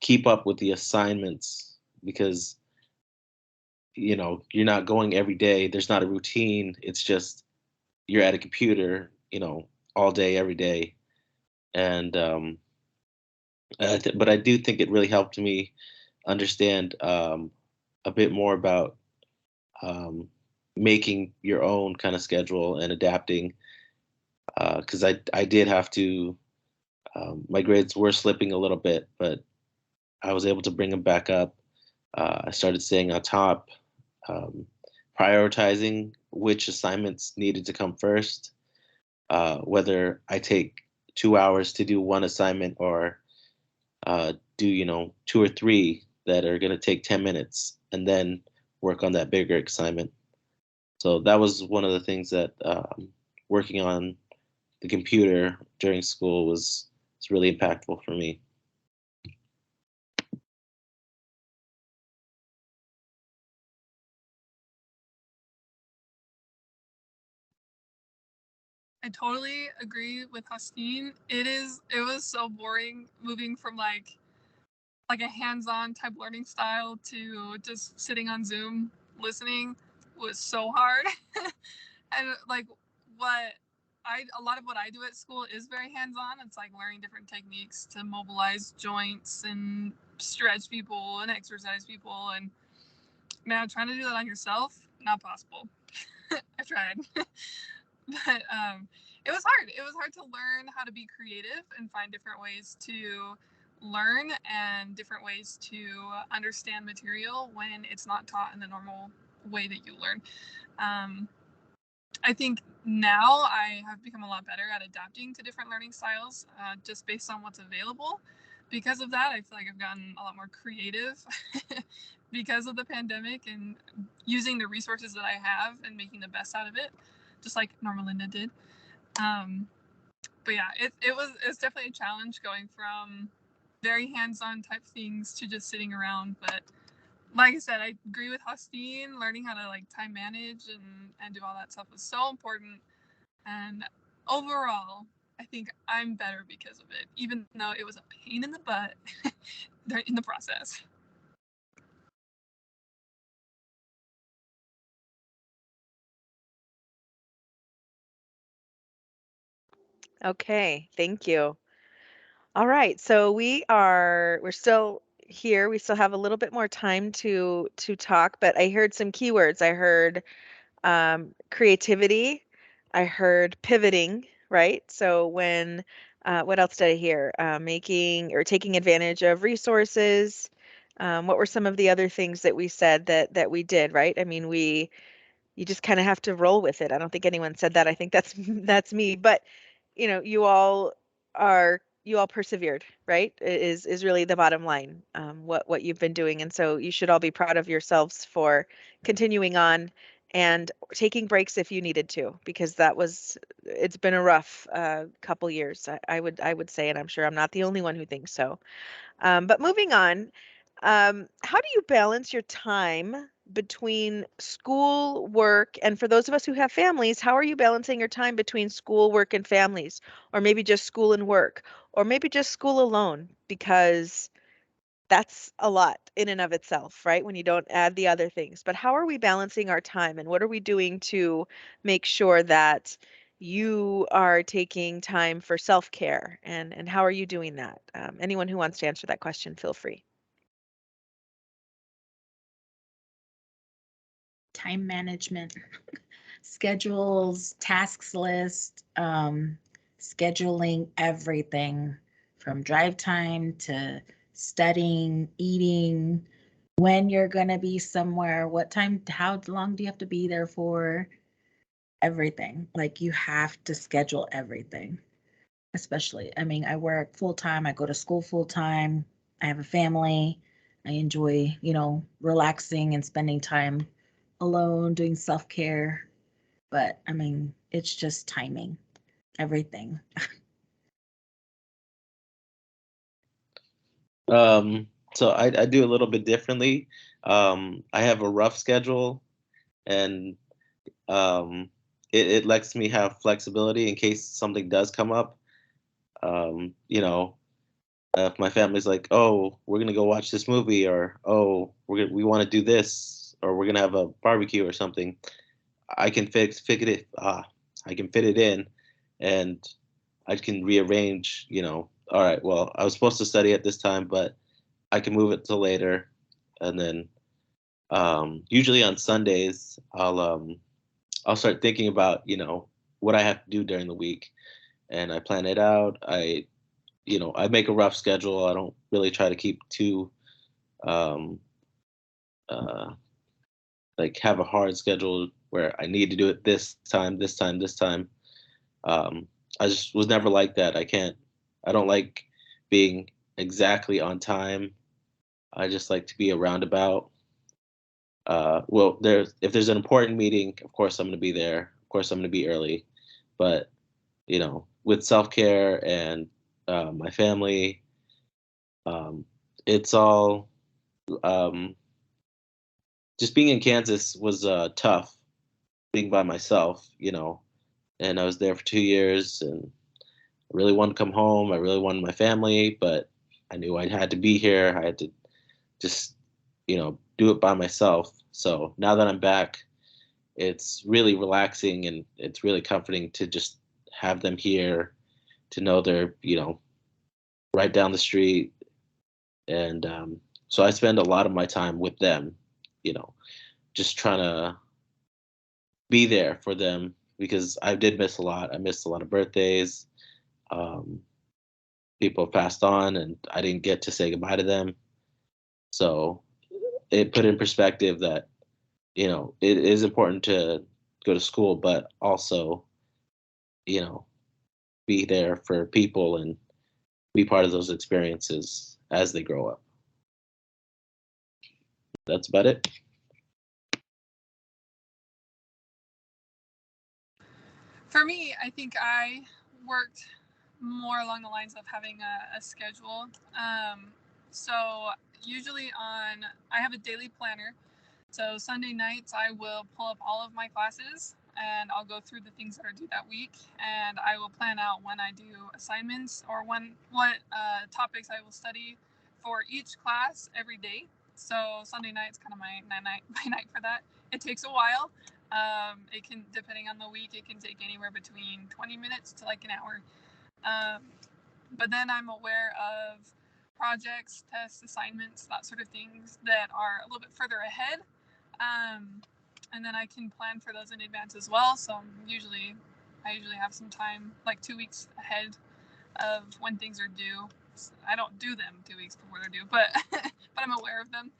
keep up with the assignments because you're not going every day. There's not a routine. It's just you're at a computer, all day every day. And but I do think it really helped me understand a bit more about um, making your own kind of schedule and adapting because I did have to. My grades were slipping a little bit, but I was able to bring them back up. I started staying on top, um, prioritizing which assignments needed to come first, whether I take 2 hours to do one assignment or do, two or three that are going to take 10 minutes and then work on that bigger assignment. So that was one of the things that working on the computer during school was really impactful for me. I totally agree with Hosteen. It was so boring moving from like a hands-on type learning style to just sitting on Zoom listening was so hard. And like what a lot of what I do at school is very hands-on. It's like learning different techniques to mobilize joints and stretch people and exercise people. And man, trying to do that on yourself, not possible. I tried. But it was hard. It was hard to learn how to be creative and find different ways to learn and different ways to understand material when it's not taught in the normal way that you learn. I think now I have become a lot better at adapting to different learning styles just based on what's available. Because of that, I feel like I've gotten a lot more creative because of the pandemic and using the resources that I have and making the best out of it, just like Normalinda did. But yeah, it's definitely a challenge going from very hands-on type things to just sitting around. But like I said, I agree with Hosteen. Learning how to like time manage and do all that stuff was so important. And overall, I think I'm better because of it, even though it was a pain in the butt in the process. Okay, thank you. All right, so we're still here. We still have a little bit more time to talk, but I heard some keywords. I heard creativity. I heard pivoting, right? So what else did I hear? Making or taking advantage of resources. What were some of the other things that we said that we did, right? I mean, you just kind of have to roll with it. I don't think anyone said that. I think that's that's me. But you all persevered, right? Is really the bottom line. What you've been doing, and so you should all be proud of yourselves for continuing on and taking breaks if you needed to, because it's been a rough couple years. I would say, and I'm sure I'm not the only one who thinks so. But moving on, how do you balance your time between school, work, and for those of us who have families, how are you balancing your time between school, work, and families? Or maybe just school and work, or maybe just school alone, because that's a lot in and of itself, right? When you don't add the other things. But how are we balancing our time, and what are we doing to make sure that you are taking time for self-care, and how are you doing that? Anyone who wants to answer that question, feel free. Time management, schedules, tasks list, scheduling everything from drive time to studying, eating, when you're going to be somewhere, what time, how long do you have to be there for, everything. Like you have to schedule everything, especially, I mean, I work full time, I go to school full time, I have a family, I enjoy, relaxing and spending time alone, doing self-care. But I mean, it's just timing, everything. So I do a little bit differently. I have a rough schedule, and it lets me have flexibility in case something does come up. If my family's like, "Oh, we're gonna go watch this movie," or "Oh, we want to do this," or "We're gonna have a barbecue or something," I can I can fit it in, and I can rearrange. All right, well, I was supposed to study at this time, but I can move it till later, and then usually on Sundays I'll start thinking about what I have to do during the week, and I plan it out. I make a rough schedule. I don't really try to keep too um, uh, like have a hard schedule where I need to do it this time, this time, this time. Um, I just was never like that. I don't like being exactly on time. I just like to be a roundabout. Well, if there's an important meeting, of course I'm going to be there. Of course I'm going to be early. But with self care and my family, it's all um, just being in Kansas was tough. Being by myself, and I was there for 2 years, and I really wanted to come home. I really wanted my family, but I knew I had to be here. I had to just do it by myself. So now that I'm back, it's really relaxing, and it's really comforting to just have them here, to know they're right down the street. And so I spend a lot of my time with them, you know just trying to be there for them, because I did miss a lot. I missed a lot of birthdays. um, People have passed on, and I didn't get to say goodbye to them. So it put in perspective that it is important to go to school, but also you know be there for people and be part of those experiences as they grow up. That's about it. For me, I think I worked more along the lines of having a schedule. So usually I have a daily planner. So Sunday nights, I will pull up all of my classes and I'll go through the things that are due that week. And I will plan out when I do assignments or what topics I will study for each class every day. So Sunday night's kind of my night for that. It takes a while. It can, depending on the week, it can take anywhere between 20 minutes to like an hour. But then I'm aware of projects, tests, assignments, that sort of things that are a little bit further ahead. And then I can plan for those in advance as well. So I usually have some time, like 2 weeks ahead of when things are due. I don't do them 2 weeks before they're due, but but I'm aware of them.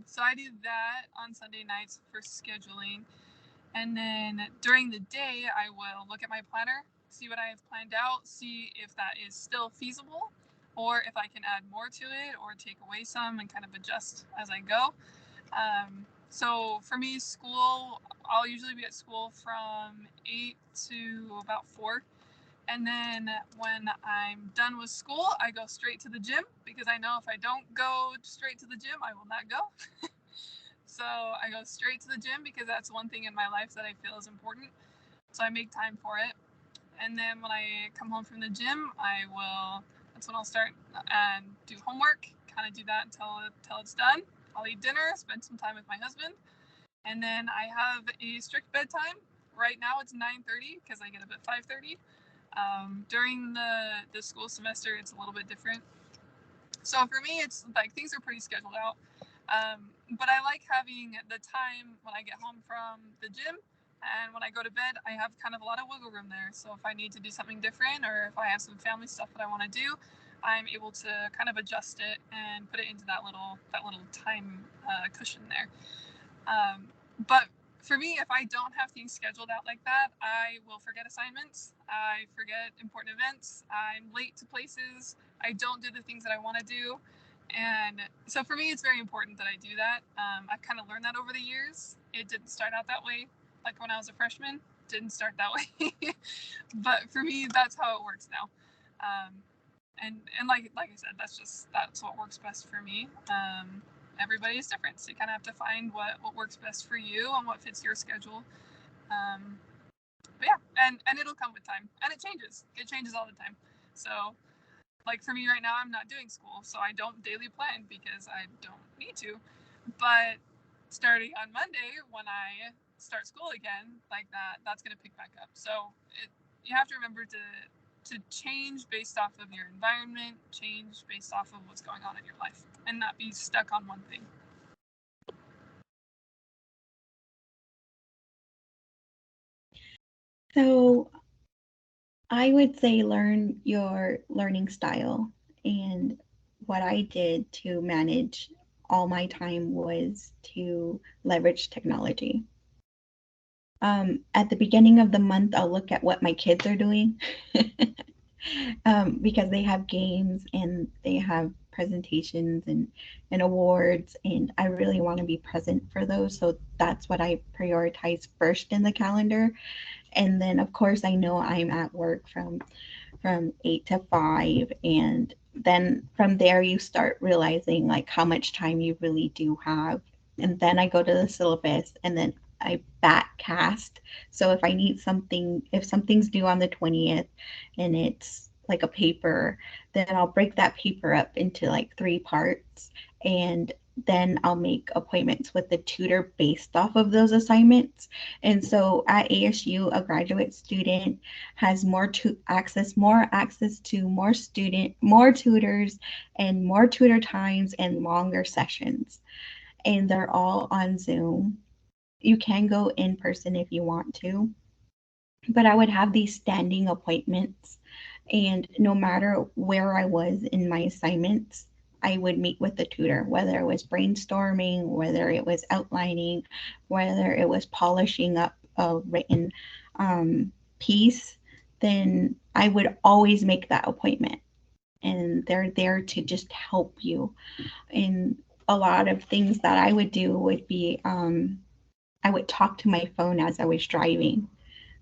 So I do that on Sunday nights for scheduling. And then during the day, I will look at my planner, see what I have planned out, see if that is still feasible, or if I can add more to it or take away some and kind of adjust as I go. So for me, school, I'll usually be at school from 8 to about 4. And then when I'm done with school, I go straight to the gym because I know if I don't go straight to the gym, I will not go. So I go straight to the gym because that's one thing in my life that I feel is important. So I make time for it. And then when I come home from the gym, that's when I'll start and do homework, kind of do that until it's done. I'll eat dinner, spend some time with my husband. And then I have a strict bedtime. Right now it's 9:30 because I get up at 5:30. During the school semester, it's a little bit different. So for me, it's like things are pretty scheduled out. But I like having the time when I get home from the gym and when I go to bed, I have kind of a lot of wiggle room there. So if I need to do something different or if I have some family stuff that I want to do, I'm able to kind of adjust it and put it into that little time cushion there. But for me, if I don't have things scheduled out like that, I will forget assignments. I forget important events. I'm late to places. I don't do the things that I want to do. And so for me, it's very important that I do that. I've kind of learned that over the years. It didn't start out that way. Like when I was a freshman, didn't start that way. But for me, that's how it works now. And like I said, that's what works best for me. Everybody is different, so you kind of have to find what works best for you and what fits your schedule. But yeah, and it'll come with time, and it changes all the time. So like for me right now, I'm not doing school, so I don't daily plan because I don't need to. But starting on Monday, when I start school again, like that's going to pick back up. So you have to remember to change based off of your environment, change based off of what's going on in your life, and not be stuck on one thing. So I would say learn your learning style. And what I did to manage all my time was to leverage technology. At the beginning of the month, I'll look at what my kids are doing because they have games and they have presentations and awards, and I really want to be present for those. So that's what I prioritize first in the calendar. And then, of course, I know I'm at work from 8 to 5, and then from there you start realizing like how much time you really do have. And then I go to the syllabus and then I backcast. So if something's due on the 20th and it's like a paper, then I'll break that paper up into like 3 parts, and then I'll make appointments with the tutor based off of those assignments. And so at ASU, a graduate student has more access to more tutors and more tutor times and longer sessions. And they're all on Zoom. You can go in person if you want to, but I would have these standing appointments, and no matter where I was in my assignments, I would meet with the tutor, whether it was brainstorming, whether it was outlining, whether it was polishing up a written piece. Then I would always make that appointment, and they're there to just help you. And a lot of things that I would do would be I would talk to my phone as I was driving.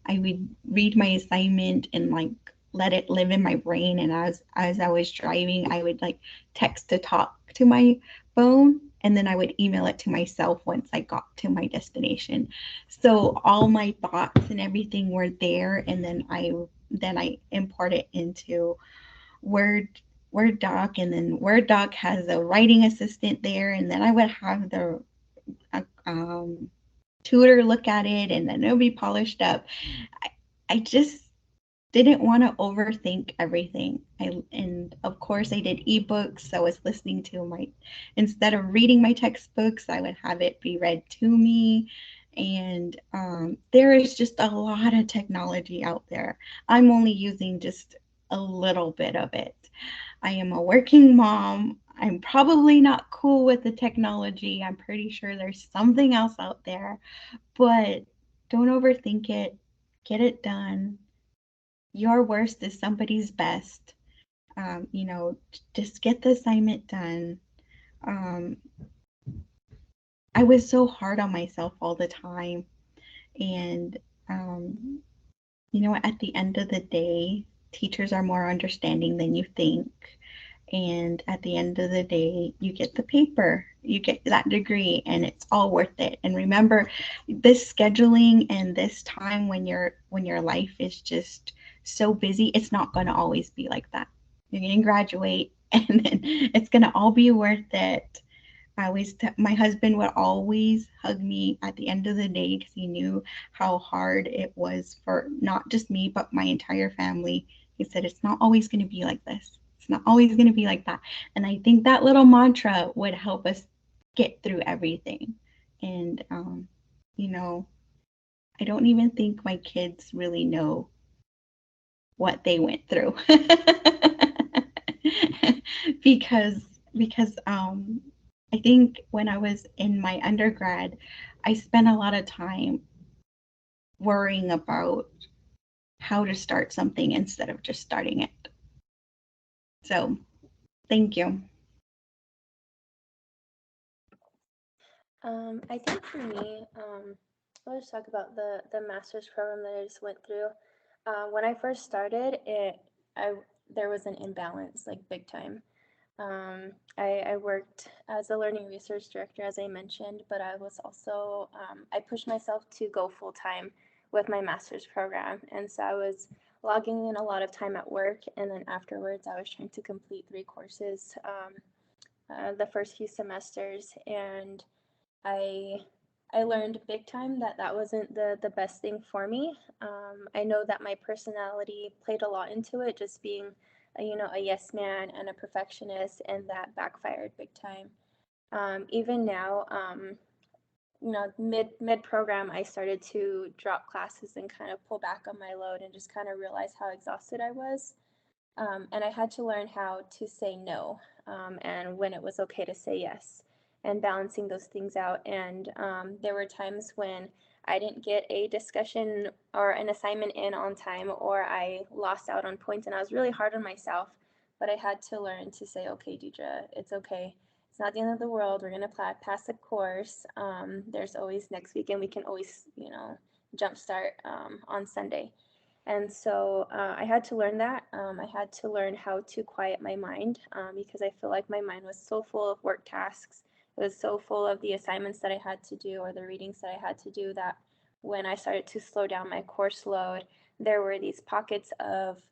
I would read my assignment and like let it live in my brain. And as I was driving, I would like text to talk to my phone, and then I would email it to myself once I got to my destination. So all my thoughts and everything were there, and then I import it into Word doc, and then Word doc has a writing assistant there, and then I would have the tutor look at it, and then it'll be polished up. I just didn't want to overthink everything. And of course I did ebooks. I was listening to instead of reading my textbooks, I would have it be read to me. And there is just a lot of technology out there. I'm only using just a little bit of it. I am a working mom. I'm probably not cool with the technology. I'm pretty sure there's something else out there, but don't overthink it. Get it done. Your worst is somebody's best. You know, just get the assignment done. Um, I was so hard on myself all the time. And, you know, at the end of the day, teachers are more understanding than you think. And at the end of the day, you get the paper, you get that degree, and it's all worth it. And remember, this scheduling and this time when your life is just so busy, it's not going to always be like that. You're going to graduate, and then it's going to all be worth it. My husband would always hug me at the end of the day because he knew how hard it was for not just me, but my entire family. He said, it's not always going to be like this. It's not always going to be like that. And I think that little mantra would help us get through everything. And, you know, I don't even think my kids really know what they went through because I think when I was in my undergrad, I spent a lot of time worrying about how to start something instead of just starting it. So, thank you. I think for me, I'll just talk about the master's program that I just went through. When I first started it, there was an imbalance, like big time. I worked as a learning research director, as I mentioned, but I was also, I pushed myself to go full time with my master's program. And so I was logging in a lot of time at work. And then afterwards, I was trying to complete 3 courses the first few semesters. And I learned big time that that wasn't the best thing for me. I know that my personality played a lot into it, just being a yes man and a perfectionist, and that backfired big time. Even now, mid program, I started to drop classes and kind of pull back on my load and just kind of realize how exhausted I was. And I had to learn how to say no, and when it was okay to say yes, and balancing those things out. And there were times when I didn't get a discussion or an assignment in on time, or I lost out on points, and I was really hard on myself. But I had to learn to say, okay, Deidra, it's okay. It's not the end of the world. We're going to pass the course. There's always next week, and we can always, jumpstart on Sunday. And so I had to learn that. I had to learn how to quiet my mind, because I feel like my mind was so full of work tasks. It was so full of the assignments that I had to do or the readings that I had to do that when I started to slow down my course load, there were these pockets of,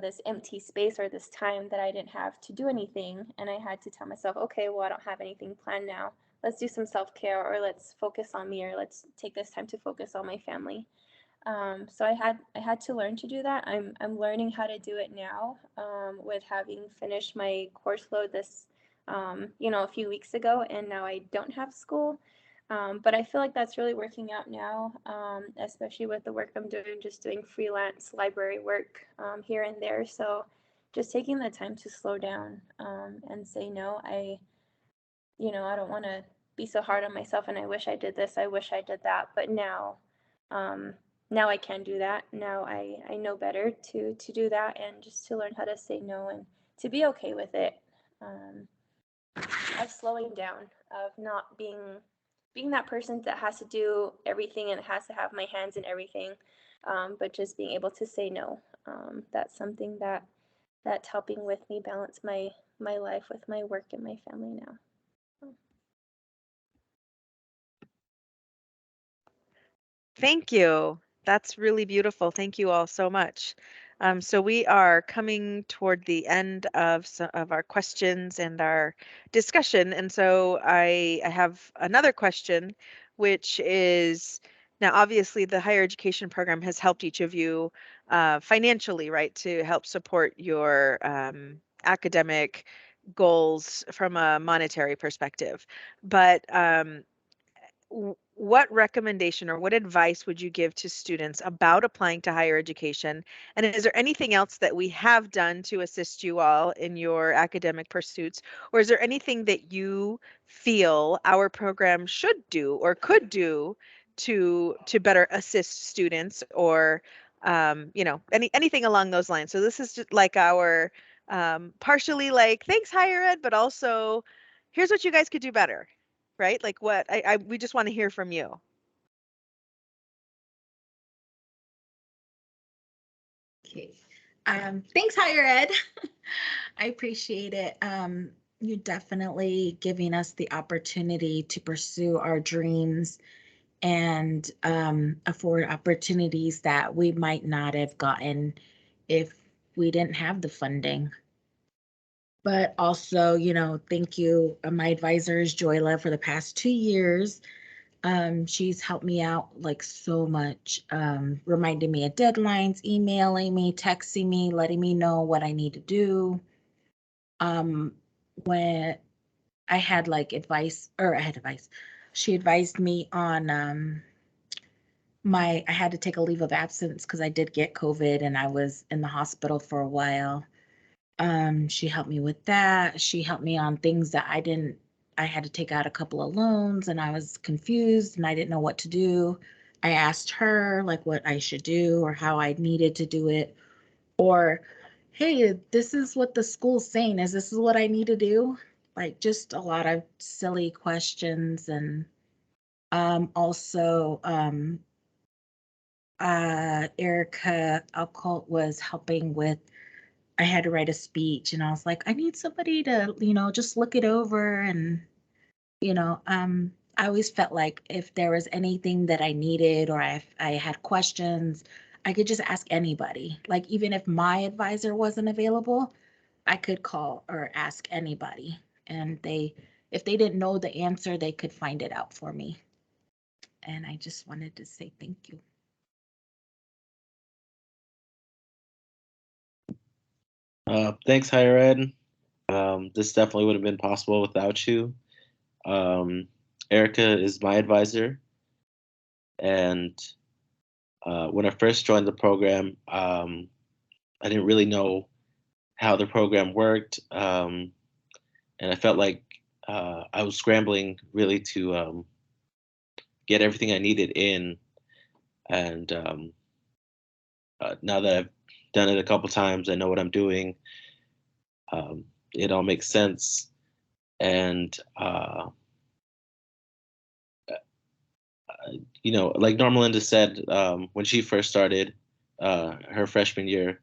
this empty space or this time that I didn't have to do anything. And I had to tell myself, okay, well, I don't have anything planned now. Let's do some self-care, or let's focus on me, or let's take this time to focus on my family. So I had to learn to do that. I'm learning how to do it now, with having finished my course load this a few weeks ago, and now I don't have school. But I feel like that's really working out now, especially with the work I'm doing, just doing freelance library work here and there. So just taking the time to slow down, and say no. I don't want to be so hard on myself, and I wish I did this, I wish I did that. But now I can do that. Now I know better to do that, and just to learn how to say no and to be okay with it. Of slowing down, of not being that person that has to do everything and has to have my hands in everything, but just being able to say no. That's something that's helping with me balance my life with my work and my family now. Thank you. That's really beautiful. Thank you all so much. So we are coming toward the end of our questions and our discussion. And so I have another question, which is, Now, obviously, the higher education program has helped each of you financially, right, to help support your academic goals from a monetary perspective. But what recommendation or what advice would you give to students about applying to higher education? And is there anything else that we have done to assist you all in your academic pursuits? Or is there anything that you feel our program should do or could do to better assist students, or anything along those lines? So this is just like our partially like thanks higher ed, but also here's what you guys could do better, right? Like what we just want to hear from you. Okay. Thanks, higher ed. I appreciate it. You definitely giving us the opportunity to pursue our dreams and afford opportunities that we might not have gotten if we didn't have the funding. But also, you know, thank you. My advisor is Joyla for the past 2 years. She's helped me out like so much, reminding me of deadlines, emailing me, texting me, letting me know what I need to do. When I had like advice, she advised me on I had to take a leave of absence because I did get COVID and I was in the hospital for a while. She helped me with that. She helped me on things that I had to take out a couple of loans and I was confused and I didn't know what to do. I asked her like what I should do or how I needed to do it. Or, hey, this is what the school's saying. Is this what I need to do? Like just a lot of silly questions. And also Erica Alcolt was helping with, I had to write a speech and I was like, I need somebody to, just look it over. And, I always felt like if there was anything that I needed or I had questions, I could just ask anybody. Like, even if my advisor wasn't available, I could call or ask anybody. And if they didn't know the answer, they could find it out for me. And I just wanted to say thank you. Thanks, higher ed. This definitely would have been possible without you. Erica is my advisor, and when I first joined the program, I didn't really know how the program worked, and I felt like I was scrambling really to get everything I needed in. And now that I've done it a couple times, I know what I'm doing. It all makes sense. And like Normalinda said, when she first started her freshman year,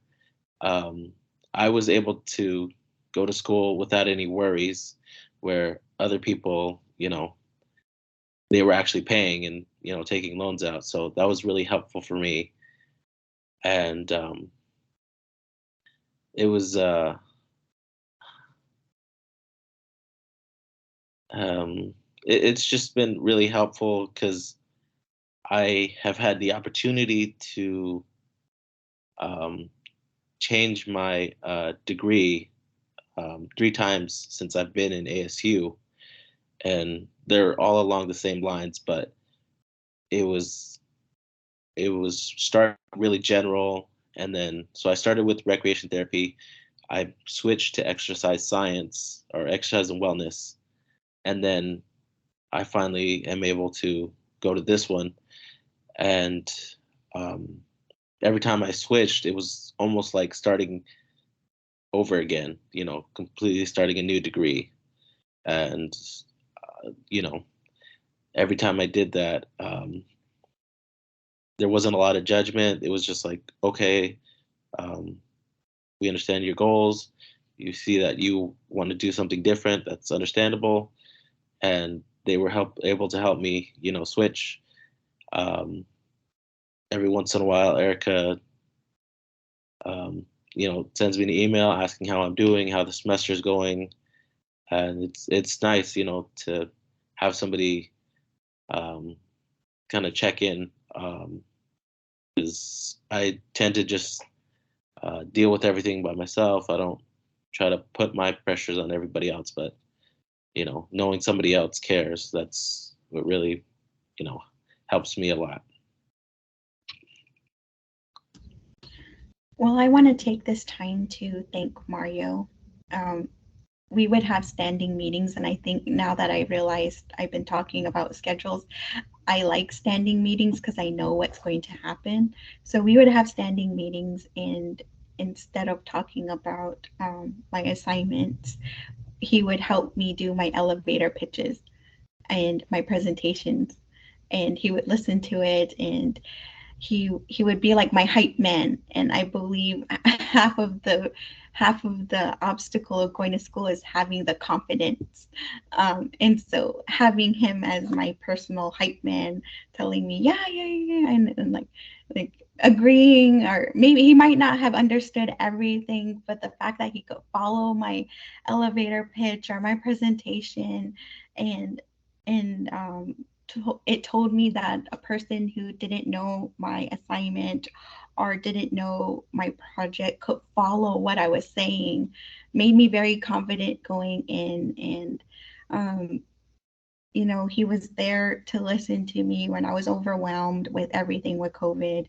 I was able to go to school without any worries, where other people, they were actually paying and, taking loans out. So that was really helpful for me. And it was, it's just been really helpful because I have had the opportunity to change my degree 3 times since I've been in ASU, and they're all along the same lines. But it was start really general, and then so I started with recreation therapy. I switched to exercise science or exercise and wellness, and then I finally am able to go to this one. And every time I switched, it was almost like starting over again, completely starting a new degree. And, every time I did that, there wasn't a lot of judgment. It was just like, okay, we understand your goals. You see that you want to do something different. That's understandable. And they were able to help me, switch. Every once in a while, Erica, sends me an email asking how I'm doing, how the semester's going, and it's nice, to have somebody kind of check in Because I tend to just deal with everything by myself. I don't try to put my pressures on everybody else, but knowing somebody else cares, that's what really, helps me a lot. Well, I want to take this time to thank Mario. We would have standing meetings, and I think now that I realized I've been talking about schedules, I like standing meetings because I know what's going to happen. So we would have standing meetings, and instead of talking about my assignments, he would help me do my elevator pitches and my presentations, and he would listen to it, and he would be like my hype man. And I believe half of the obstacle of going to school is having the confidence, and so having him as my personal hype man, telling me yeah, and like agreeing, or maybe he might not have understood everything, but the fact that he could follow my elevator pitch or my presentation, and it told me that a person who didn't know my assignment or didn't know my project could follow what I was saying, made me very confident going in. And he was there to listen to me when I was overwhelmed with everything with COVID.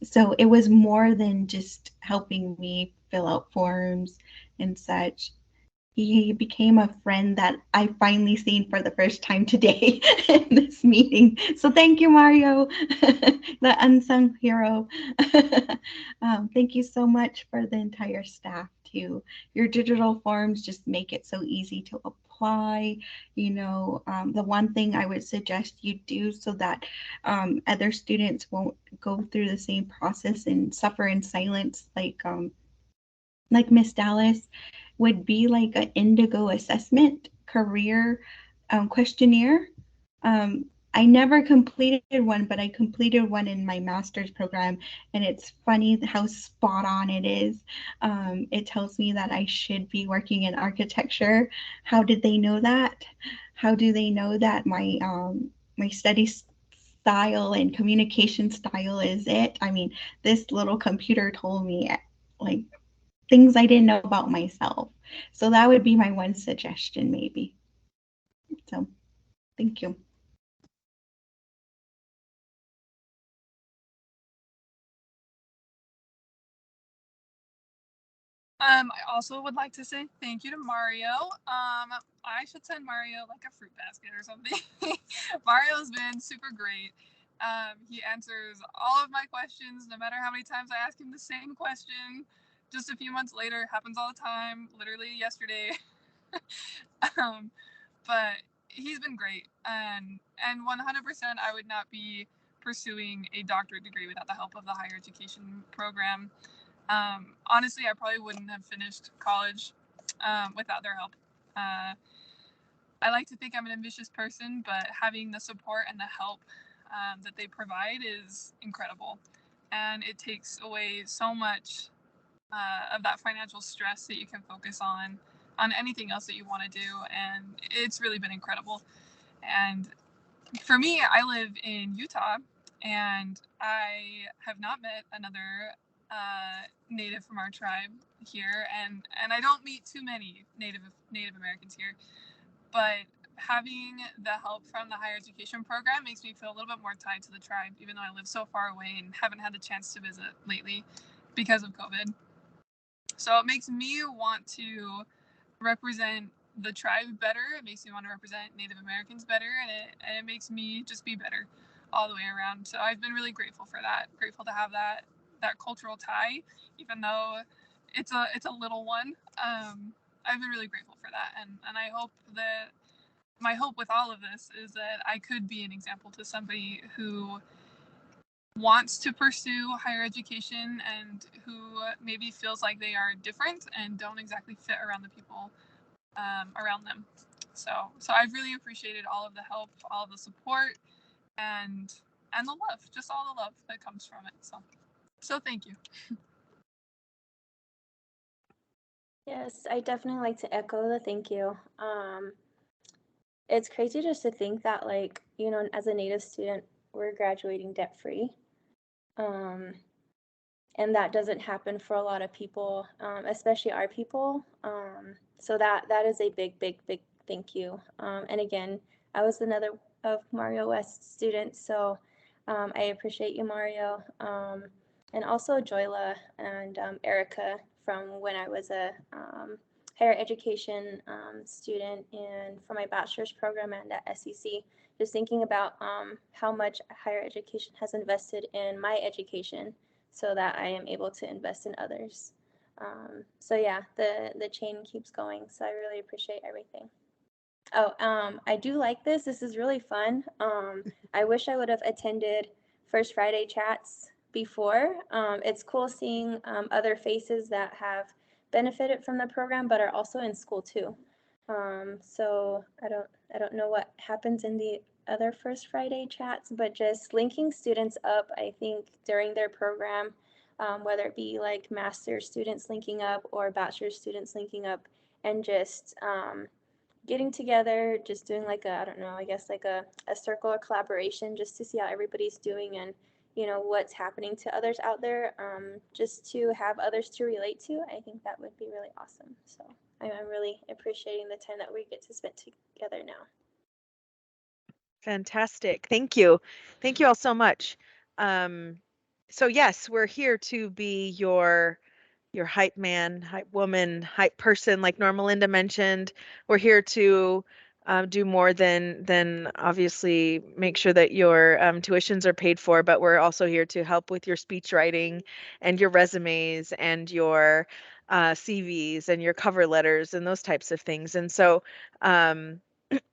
So it was more than just helping me fill out forms and such. He became a friend that I finally seen for the first time today in this meeting. So thank you, Mario, the unsung hero. Thank you so much for the entire staff too. Your digital forms just make it so easy to apply. The one thing I would suggest you do so that other students won't go through the same process and suffer in silence, like Miss Dallas, would be like an Indigo assessment career questionnaire. I never completed one, but I completed one in my master's program, and it's funny how spot on it is. It tells me that I should be working in architecture. How did they know that? How do they know that my study style and communication style is it? I mean, this little computer told me like things I didn't know about myself. So that would be my one suggestion, maybe. So thank you. I also would like to say thank you to Mario. I should send Mario like a fruit basket or something. Mario's been super great. He answers all of my questions, no matter how many times I ask him the same question. Just a few months later, it happens all the time, literally yesterday. But he's been great, and 100% I would not be pursuing a doctorate degree without the help of the higher education program. Honestly, I probably wouldn't have finished college without their help. I like to think I'm an ambitious person, but having the support and the help that they provide is incredible. And it takes away so much of that financial stress that you can focus on anything else that you want to do. And it's really been incredible. And for me, I live in Utah, and I have not met another native from our tribe here, and I don't meet too many Native Americans here, but having the help from the higher education program makes me feel a little bit more tied to the tribe, even though I live so far away and haven't had the chance to visit lately because of COVID. So it makes me want to represent the tribe better. It makes me want to represent Native Americans better, and it makes me just be better all the way around. So I've been really grateful for that. Grateful to have that cultural tie, even though it's a little one. I've been really grateful for that, and I hope that my hope with all of this is that I could be an example to somebody who wants to pursue higher education and who maybe feels like they are different and don't exactly fit around the people around them. So I've really appreciated all of the help, all of the support, and the love, just all the love that comes from it. So thank you. Yes, I definitely like to echo the thank you. It's crazy just to think that, like, as a Native student, we're graduating debt free. And that doesn't happen for a lot of people, especially our people. So that is a big thank you. And again, I was another of Mario West's students, so I appreciate you, Mario. And also Joyla and Erica from when I was a higher education student and for my bachelor's program and at SEC. Just thinking about how much higher education has invested in my education so that I am able to invest in others. So yeah, the chain keeps going. So I really appreciate everything. Oh, I do like this. This is really fun. I wish I would have attended First Friday chats before. It's cool seeing other faces that have benefited from the program, but are also in school too. So I don't know what happens in the other First Friday chats, but just linking students up, I think during their program, whether it be like master's students linking up or bachelor students linking up, and just getting together, just doing like a, I don't know, I guess like a circle of collaboration just to see how everybody's doing and, you know, what's happening to others out there, just to have others to relate to. I think that would be really awesome. So I'm really appreciating the time that we get to spend together now. Fantastic. Thank you. Thank you all so much. So yes, we're here to be your hype man, hype woman, hype person, like Normalinda mentioned. We're here to do more than obviously make sure that your tuitions are paid for, but we're also here to help with your speech writing and your resumes and your CVs and your cover letters and those types of things. And so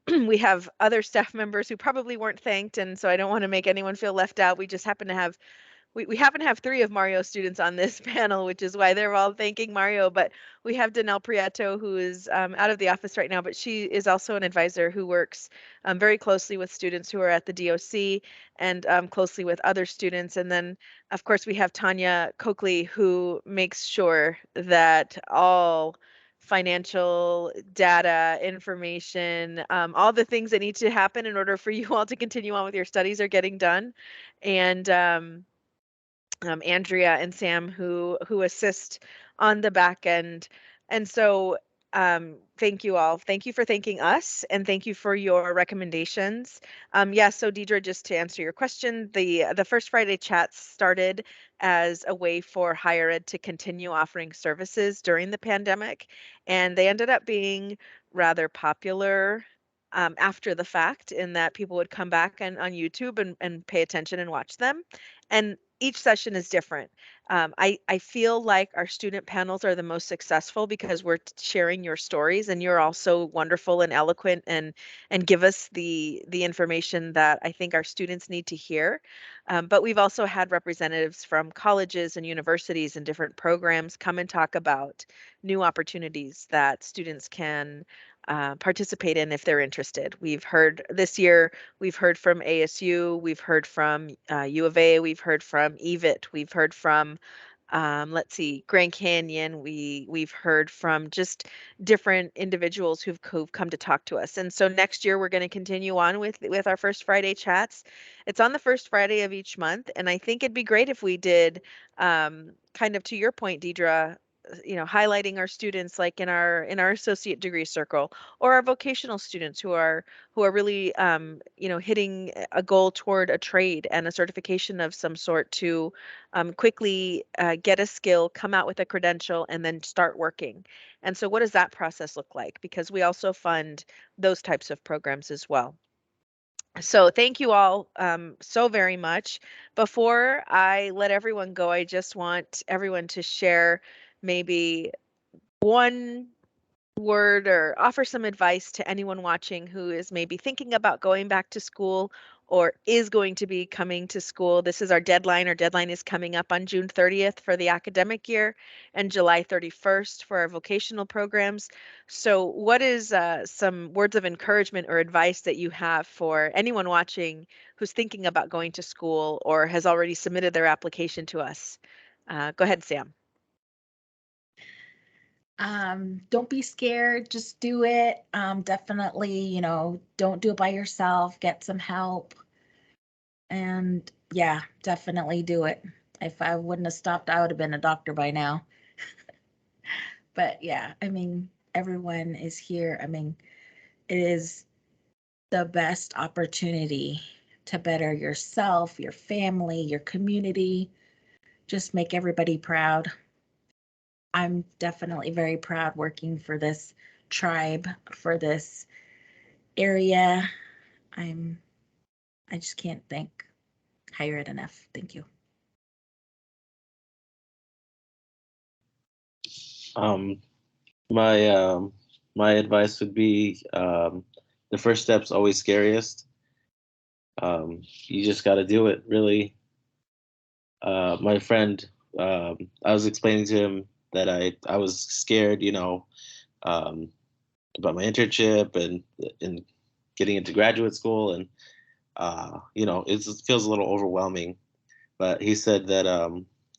we have other staff members who probably weren't thanked, and so I don't want to make anyone feel left out. We just happen to have we happen to have 3 of Mario's students on this panel, which is why they're all thanking Mario. But we have Danelle Prieto, who is out of the office right now, but she is also an advisor who works very closely with students who are at the DOC and closely with other students. And then, of course, we have Tanya Coakley, who makes sure that all financial data, information, all the things that need to happen in order for you all to continue on with your studies are getting done. And Andrea and Sam who assist on the back end. And so thank you all. Thank you for thanking us and thank you for your recommendations. So Deidra, just to answer your question, the First Friday chats started as a way for higher ed to continue offering services during the pandemic, and they ended up being rather popular after the fact in that people would come back on YouTube and pay attention and watch them. And each session is different. I feel like our student panels are the most successful because we're sharing your stories and you're also wonderful and eloquent and give us the information that I think our students need to hear. But we've also had representatives from colleges and universities and different programs come and talk about new opportunities that students can participate in if they're interested. We've heard this year, we've heard from ASU, we've heard from U of A, we've heard from EVIT, we've heard from let's see, Grand Canyon. We've heard from just different individuals who've come to talk to us. And so next year we're going to continue on with our First Friday chats. It's on the first Friday of each month, and I think it'd be great if we did kind of to your point, Deidra, highlighting our students like in our associate degree circle or our vocational students who are really hitting a goal toward a trade and a certification of some sort to quickly get a skill, come out with a credential, and then start working. And so what does that process look like? Because we also fund those types of programs as well. So thank you all so very much. Before I let everyone go, I just want everyone to share maybe one word or offer some advice to anyone watching who is maybe thinking about going back to school or is going to be coming to school. This is our deadline. Our deadline is coming up on June 30th for the academic year and July 31st for our vocational programs. So what is some words of encouragement or advice that you have for anyone watching who's thinking about going to school or has already submitted their application to us? Go ahead, Sam. Don't be scared, just do it. Definitely, don't do it by yourself, get some help. And yeah, definitely do it. If I wouldn't have stopped, I would have been a doctor by now. But yeah, I mean, everyone is here. I mean, it is the best opportunity to better yourself, your family, your community, just make everybody proud. I'm definitely very proud working for this tribe, for this area. I just can't thank Higher Ed enough. Thank you. My advice would be the first step's always scariest. You just got to do it, really. My friend, I was explaining to him that I was scared, um, about my internship and getting into graduate school, and it feels a little overwhelming. But he said that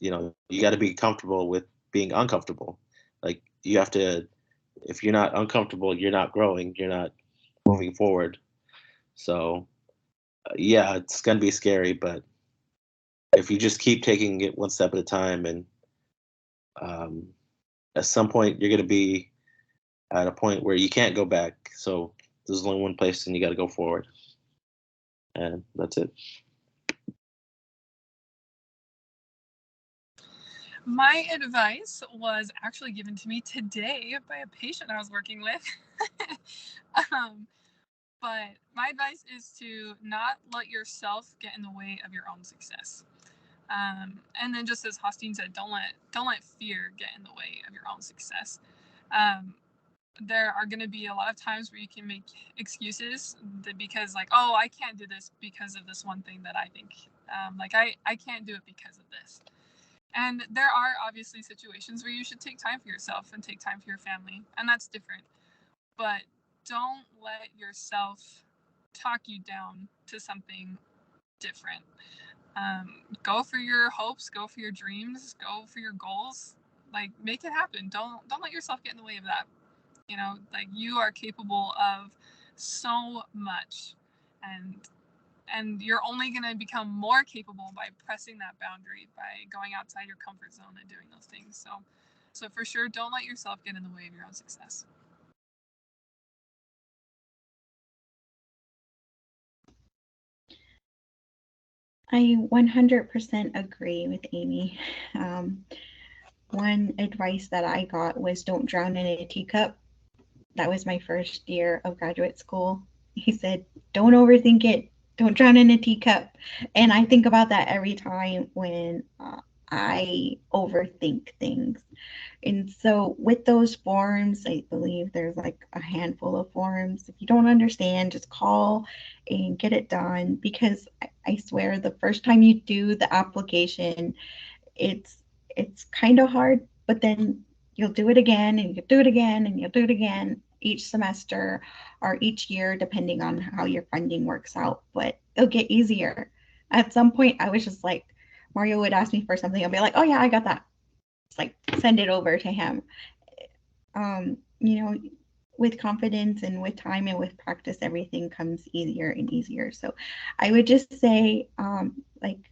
you got to be comfortable with being uncomfortable. Like you have to, if you're not uncomfortable, you're not growing, you're not moving forward. So yeah, it's gonna be scary, but if you just keep taking it one step at a time, and um, at some point you're gonna be at a point where you can't go back. So there's only one place, and you got to go forward. And that's it. My advice was actually given to me today by a patient I was working with. But my advice is to not let yourself get in the way of your own success. And then, just as Hosteen said, don't let fear get in the way of your own success. There are going to be a lot of times where you can make excuses because, like, oh, I can't do this because of this one thing that I think. I can't do it because of this. And there are obviously situations where you should take time for yourself and take time for your family, and that's different. But don't let yourself talk you down to something different. Go for your hopes, go for your dreams, go for your goals. Like, make it happen. Don't let yourself get in the way of that. Like, you are capable of so much, and you're only going to become more capable by pressing that boundary, by going outside your comfort zone and doing those things. So for sure, don't let yourself get in the way of your own success. I 100% agree with Aimee. One advice that I got was don't drown in a teacup. That was my first year of graduate school. He said, don't overthink it. Don't drown in a teacup. And I think about that every time when I overthink things. And so with those forms, I believe there's like a handful of forms. If you don't understand, just call and get it done, because I swear the first time you do the application, it's kind of hard, but then you'll do it again and you'll do it again and you'll do it again each semester or each year, depending on how your funding works out, but it'll get easier. At some point, I was just like, Mario would ask me for something, I'll be like, oh yeah, I got that. It's like, send it over to him. With confidence and with time and with practice, everything comes easier and easier. So I would just say, like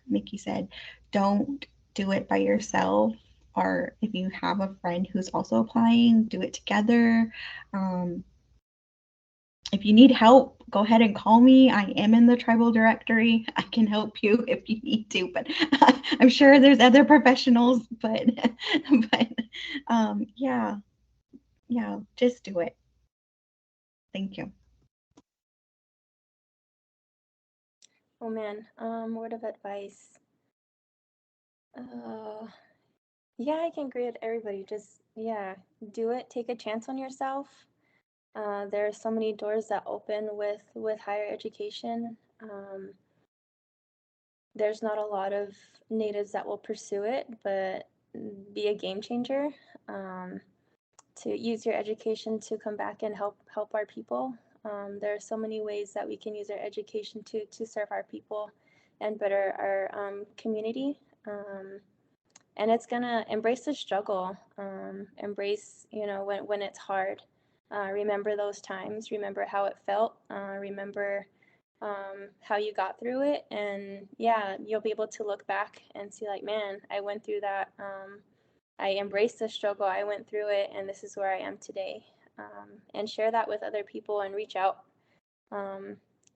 Mickey said, don't do it by yourself, or if you have a friend who's also applying, do it together. If you need help, go ahead and call me. I am in the tribal directory. I can help you if you need to, but I'm sure there's other professionals, but yeah, just do it. Thank you. Oh man, word of advice. Yeah, I can agree with everybody. Just, yeah, do it. Take a chance on yourself. There are so many doors that open with higher education. There's not a lot of natives that will pursue it, but be a game changer. To use your education to come back and help our people. There are so many ways that we can use our education to serve our people and better our community. And it's gonna embrace the struggle, embrace, when it's hard. Remember those times, remember how it felt, remember how you got through it. And yeah, you'll be able to look back and see like, man, I went through that. I embraced the struggle. I went through it, and this is where I am today. And share that with other people and reach out.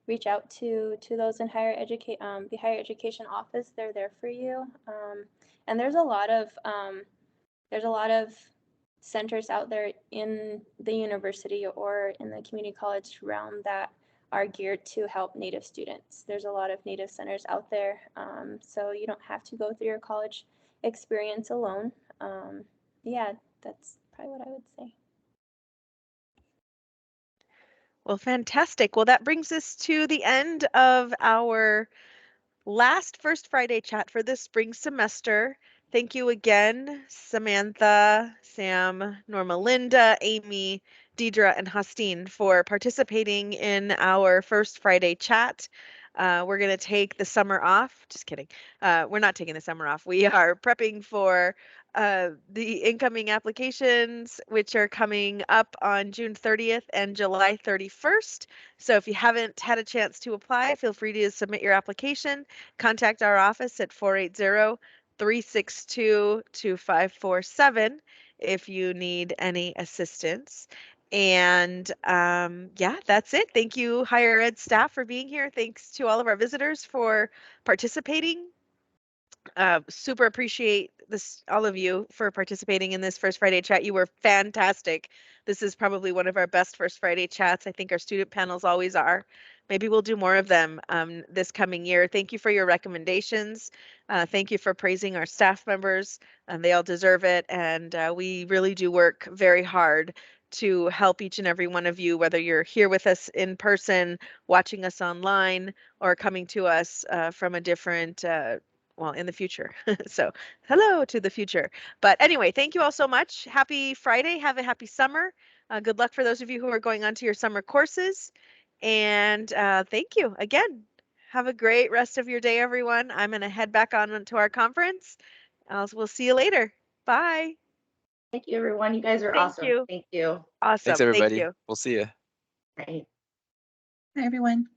Reach out to those in the higher education office. They're there for you. And there's a lot of centers out there in the university or in the community college realm that are geared to help Native students. There's a lot of Native centers out there, so you don't have to go through your college experience alone. Yeah, that's probably what I would say. Well, fantastic. Well, that brings us to the end of our last First Friday chat for this spring semester. Thank you again, Samantha, Sam, Normalinda, Aimee, Deidra, and Hosteen for participating in our First Friday chat. We're going to take the summer off. Just kidding. We're not taking the summer off. We are prepping for the incoming applications, which are coming up on June 30th and July 31st. So if you haven't had a chance to apply, feel free to submit your application. Contact our office at 480-362-2547 if you need any assistance. And yeah, that's it. Thank you, higher ed staff, for being here. Thanks to all of our visitors for participating. Super appreciate this, all of you, for participating in this First Friday chat. You were fantastic. This is probably one of our best First Friday chats. I think our student panels always are. Maybe we'll do more of them this coming year. Thank you for your recommendations. Thank you for praising our staff members. They all deserve it. And we really do work very hard to help each and every one of you, whether you're here with us in person, watching us online, or coming to us from a different well, in the future. So hello to the future. But anyway, thank you all so much. Happy Friday. Have a happy summer. Good luck for those of you who are going on to your summer courses. And thank you again. Have a great rest of your day, everyone. I'm going to head back on to our conference. We'll see you later. Bye. Thank you, everyone. You guys are Thank awesome. you. Thank you. Awesome. Thanks, Thank everybody. you. We'll see you. Right. Hi, everyone.